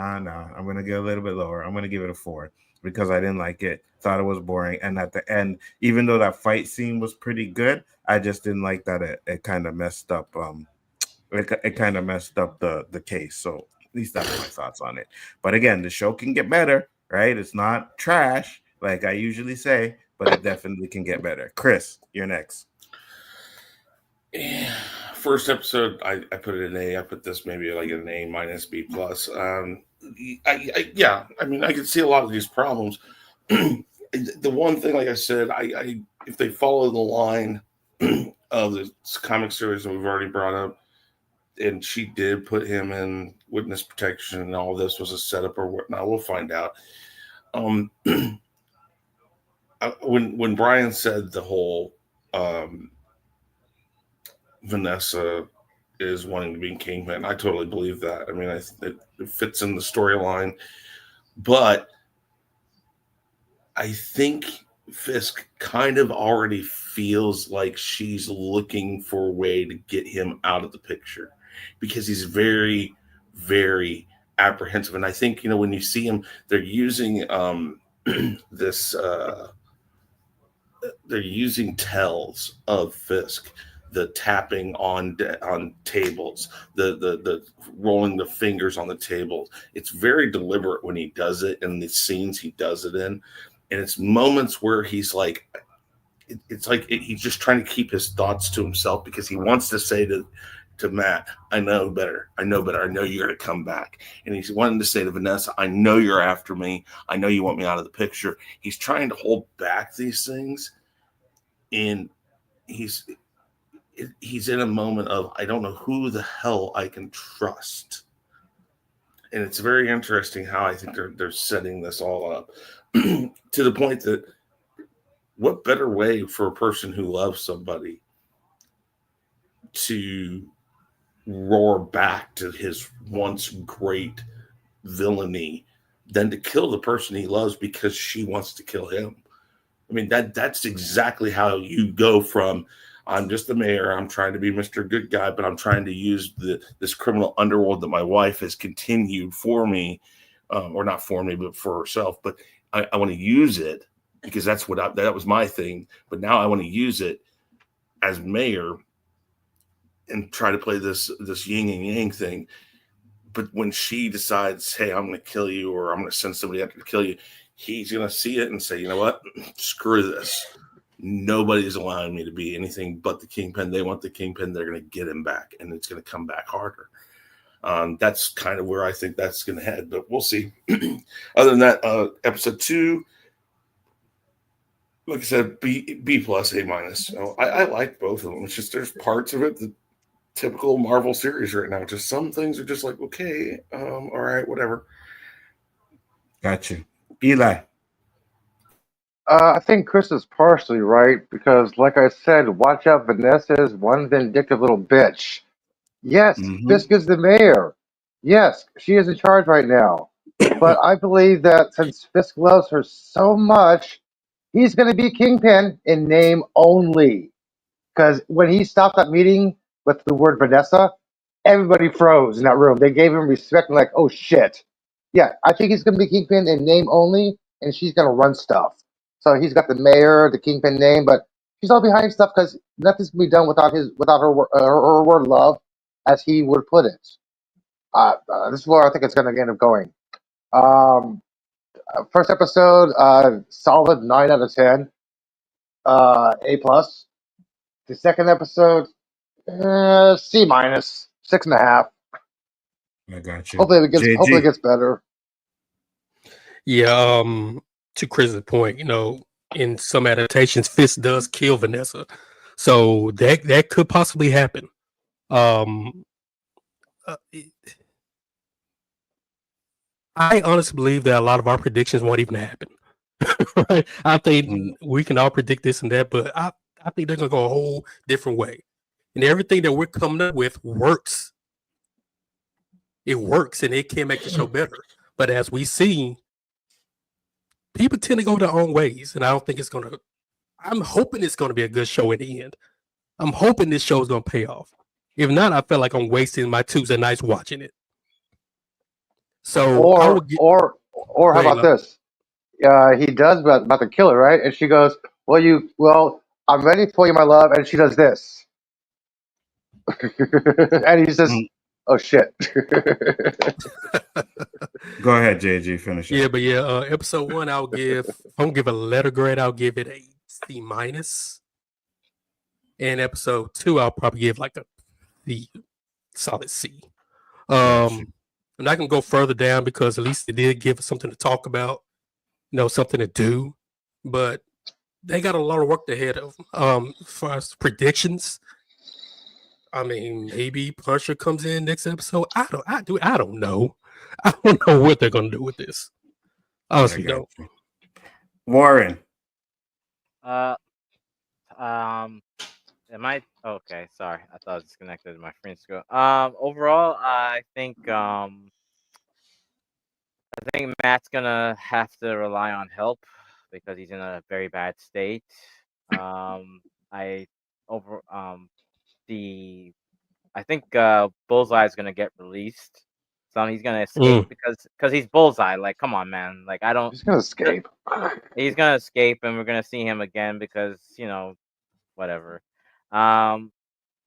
gonna get a little bit lower. I'm gonna give it a 4. Because I didn't like it, thought it was boring, and at the end, even though that fight scene was pretty good, I just didn't like that it kind of messed up. It kind of messed up the case. So at least that's my thoughts on it. But again, the show can get better, right? It's not trash like I usually say, but it definitely can get better. Chris, you're next. Yeah. First episode, I put it an A. I put this maybe like an A minus B plus. I mean, I can see a lot of these problems. The one thing, like I said, I if they follow the line of the comic series that we've already brought up, and she did put him in witness protection, and all this was a setup or whatnot, we'll find out. when Brian said the whole Vanessa is wanting to be in Kingpin, I totally believe that. I mean, it fits in the storyline, but I think Fisk kind of already feels like she's looking for a way to get him out of the picture because he's very, very apprehensive. And I think, when you see him, they're using this. They're using tells of Fisk, the tapping on tables, the rolling the fingers on the table. It's very deliberate when he does it, and the scenes he does it in, and it's moments where he's like, he's just trying to keep his thoughts to himself because he wants to say to Matt, I know better. I know you're going to come back. And he's wanting to say to Vanessa, I know you're after me. I know you want me out of the picture. He's trying to hold back these things. And he's in a moment of, I don't know who the hell I can trust. And it's very interesting how I think they're setting this all up to the point that what better way for a person who loves somebody to roar back to his once great villainy than to kill the person he loves because she wants to kill him. I mean, that's exactly how you go from, I'm just the mayor, I'm trying to be Mr. Good Guy, but I'm trying to use this criminal underworld that my wife has continued for me, or not for me, but for herself. But I want to use it because that was my thing. But now I want to use it as mayor and try to play this yin and yang thing. But when she decides, hey, I'm going to kill you, or I'm going to send somebody after to kill you, he's going to see it and say, you know what? Screw this. Nobody's allowing me to be anything but the Kingpin. They want the Kingpin. They're going to get him back, and it's going to come back harder. That's kind of where I think that's going to head, but we'll see. Other than that, episode 2, like I said, B plus, A minus. So I like both of them. It's just there's parts of it, the typical Marvel series right now. Just some things are just like, okay, all right, whatever. Got you. Eli. I think Chris is partially right because, like I said, watch out, Vanessa is one vindictive little bitch. Yes, Fisk is the mayor. Yes, she is in charge right now. But I believe that since Fisk loves her so much, he's going to be Kingpin in name only. Because when he stopped that meeting with the word Vanessa, everybody froze in that room. They gave him respect and like, oh shit. Yeah, I think he's going to be Kingpin in name only, and she's going to run stuff. So he's got the mayor, the Kingpin name, but she's all behind stuff because nothing's going to be done without her word love, as he would put it. This is where I think it's going to end up going. First episode, solid 9 out of 10, A plus. The second episode, C minus, 6.5. I got you. Hopefully it gets better. Yeah, to Chris's point, in some adaptations, Fisk does kill Vanessa, so that could possibly happen. I honestly believe that a lot of our predictions won't even happen. Right? I think we can all predict this and that, but I think they're gonna go a whole different way, and everything that we're coming up with works. It works, and it can make the show better. But as we see, people tend to go their own ways, and I don't think it's gonna. I'm hoping it's gonna be a good show in the end. I'm hoping this show is gonna pay off. If not, I feel like I'm wasting my Tuesday nights watching it. So, or how about this? He does about the killer, right? And she goes, "Well, I'm ready for you, my love," and she does this, and he says, "Oh shit." Go ahead, JG. Finish it. Yeah, but episode 1, I don't give a letter grade. I'll give it a C minus. And episode 2, I'll probably give like a solid C. I'm not gonna go further down because at least it did give us something to talk about, something to do. But they got a lot of work ahead of as far as predictions. I mean, maybe Punisher comes in next episode. I don't know. I don't know what they're gonna do with this. Honestly, don't. Warren. Uh, am I okay? Sorry, I thought I was disconnected to my friend screen. Overall, I think Matt's gonna have to rely on help because he's in a very bad state. I over the I think Bullseye is gonna get released. So he's gonna escape because he's Bullseye. Like, come on, man. Like, I don't. He's gonna escape. He's gonna escape, and we're gonna see him again because whatever. Um,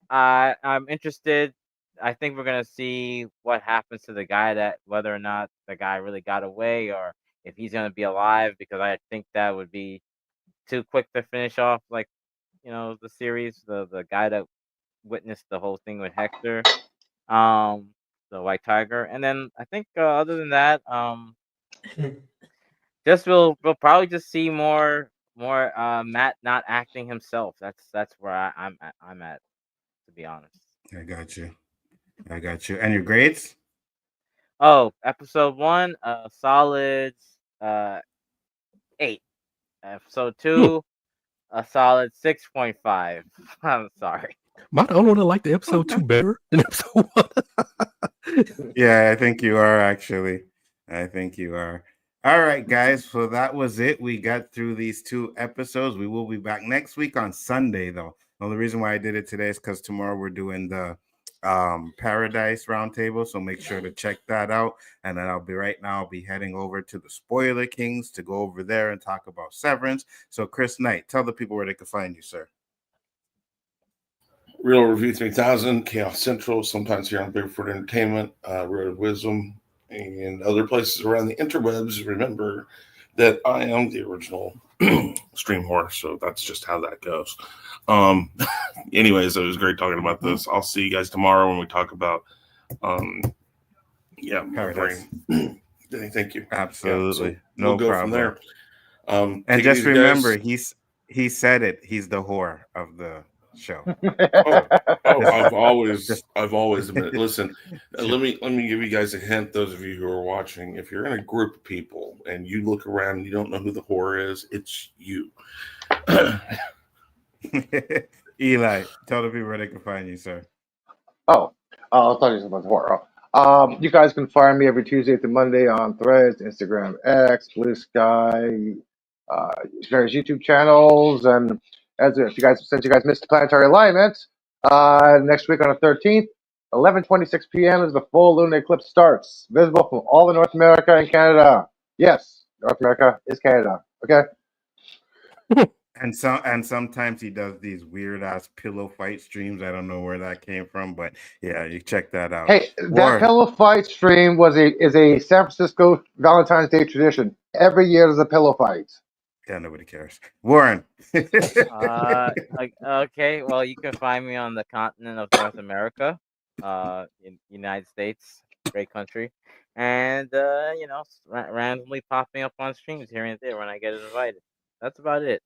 I'm interested. I think we're gonna see what happens to the guy, whether or not the guy really got away or if he's gonna be alive, because I think that would be too quick to finish off, like, the series. The guy that witnessed the whole thing with Hector, the White Tiger, and then I think other than that, we'll probably just see more Matt not acting himself. That's where I'm at, to be honest. I got you. And your grades? Oh, episode 1, solid 8. Episode 2, a solid 6.5. I'm sorry. Am I the only one that liked the episode 2 better than episode 1? Yeah, I think you are, actually. I think you are. All right, guys. So that was it. We got through these 2 episodes. We will be back next week on Sunday, though. The only reason why I did it today is because tomorrow we're doing the Paradise Roundtable, so make sure to check that out. And then I'll be heading over to the Spoiler Kings to go over there and talk about Severance. So Chris Knight, tell the people where they can find you, sir. Real Review 3000, Chaos Central, sometimes here on Bigfoot Entertainment, Road of Wisdom, and other places around the interwebs. Remember that I am the original stream horse, so that's just how that goes. Anyways, it was great talking about this. I'll see you guys tomorrow when we talk about Paradise. Thank you. Absolutely. Yeah, so we'll go problem. from there. And just remember, he said it. He's the whore of the show. I've always admitted. Listen, let me give you guys a hint. Those of you who are watching, if you're in a group of people and you look around and you don't know who the whore is, it's you. Eli, tell the people where they can find you, sir. I thought you were about the horror. You guys can find me every Tuesday through Monday on Threads, Instagram, X, Blue Sky, various YouTube channels, and since you guys missed the planetary alignment, next week on the 13th, 11:26 p.m. is the full lunar eclipse starts, visible from all of North America and Canada. Yes, North America is Canada. Okay. And sometimes he does these weird ass pillow fight streams. I don't know where that came from, but yeah, you check that out. Hey, that pillow fight stream is a San Francisco Valentine's Day tradition. Every year there's a pillow fight. Yeah, nobody cares. Warren. Okay, well, you can find me on the continent of North America, in United States, great country, and randomly popping up on streams here and there when I get invited. That's about it.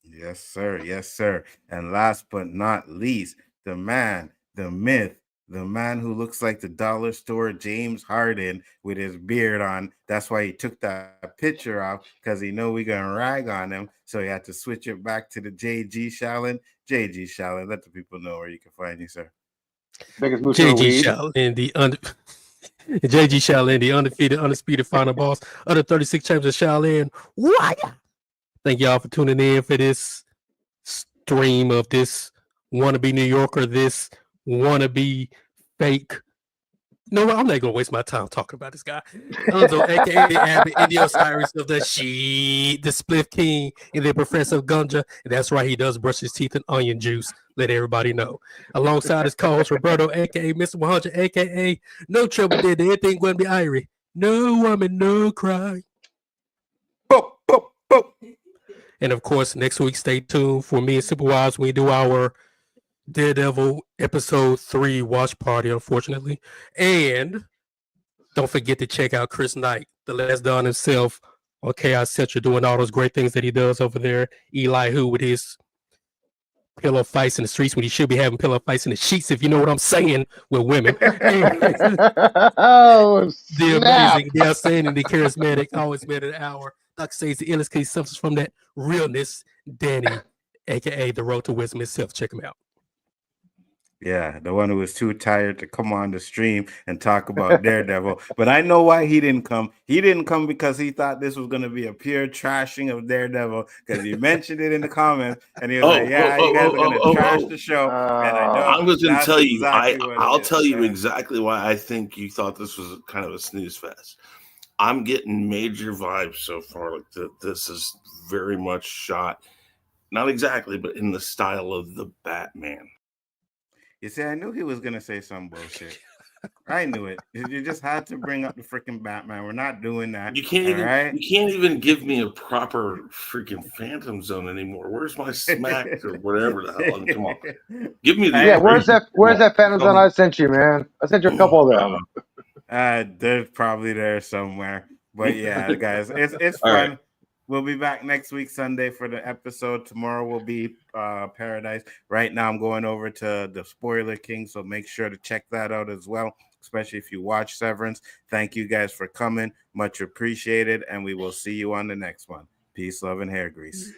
Yes, sir. Yes, sir. And last but not least, the man, the myth, the man who looks like the dollar store James Harden with his beard on. That's why he took that picture off, because he know we're gonna rag on him. So he had to switch it back to the JG Shallon. JG Shallon, let the people know where you can find you, sir. Biggest JG Shallon, JG Shallon, the undisputed final boss of the 36 Champions of Shallon. Why? Thank y'all for tuning in for this stream of this wannabe New Yorker, this wannabe fake. No, I'm not gonna waste my time talking about this guy. Nzo, aka Abbott, in the Osiris of the Spliff King, and the Professor of Gunja. And that's right, he does brush his teeth in onion juice. Let everybody know. Alongside his co-host Roberto, aka Mr. 100, aka No Trouble Did Anything Gonna Be Irie. No woman, no cry. Boop, boop, boop. And of course, next week, stay tuned for me and Super Wise when we do our Daredevil episode 3 watch party, unfortunately. And don't forget to check out Chris Knight, the Last Don himself, on Chaos Central, doing all those great things that he does over there. Elihu with his pillow fights in the streets when he should be having pillow fights in the sheets, if you know what I'm saying, with women. The amazing, the outstanding, the charismatic, always made an hour. Doc says the illest case suffers from that realness. Danny, aka the Road to Wisdom himself. Check him out. Yeah, the one who was too tired to come on the stream and talk about Daredevil. But I know why he didn't come. He didn't come because he thought this was going to be a pure trashing of Daredevil, because he mentioned it in the comments and he was like, "Yeah, you guys are going to trash the show." And I know I was going to tell you. exactly what I'll it is. tell you exactly why I think you thought this was kind of a snooze fest. I'm getting major vibes so far. Like this is very much shot, not exactly, but in the style of the Batman. You see, I knew he was going to say some bullshit. I knew it. You just had to bring up the freaking Batman. We're not doing that. You can't even give me a proper freaking Phantom Zone anymore. Where's my smack or whatever the hell? Come on, give me the. Yeah, where's that Phantom Zone I sent you, man? I sent you a couple of them. They're probably there somewhere. But yeah, guys, it's fun. Right. We'll be back next week, Sunday, for the episode. Tomorrow will be Paradise. Right now, I'm going over to the Spoiler King, so make sure to check that out as well, especially if you watch Severance. Thank you guys for coming. Much appreciated, and we will see you on the next one. Peace, love, and hair grease.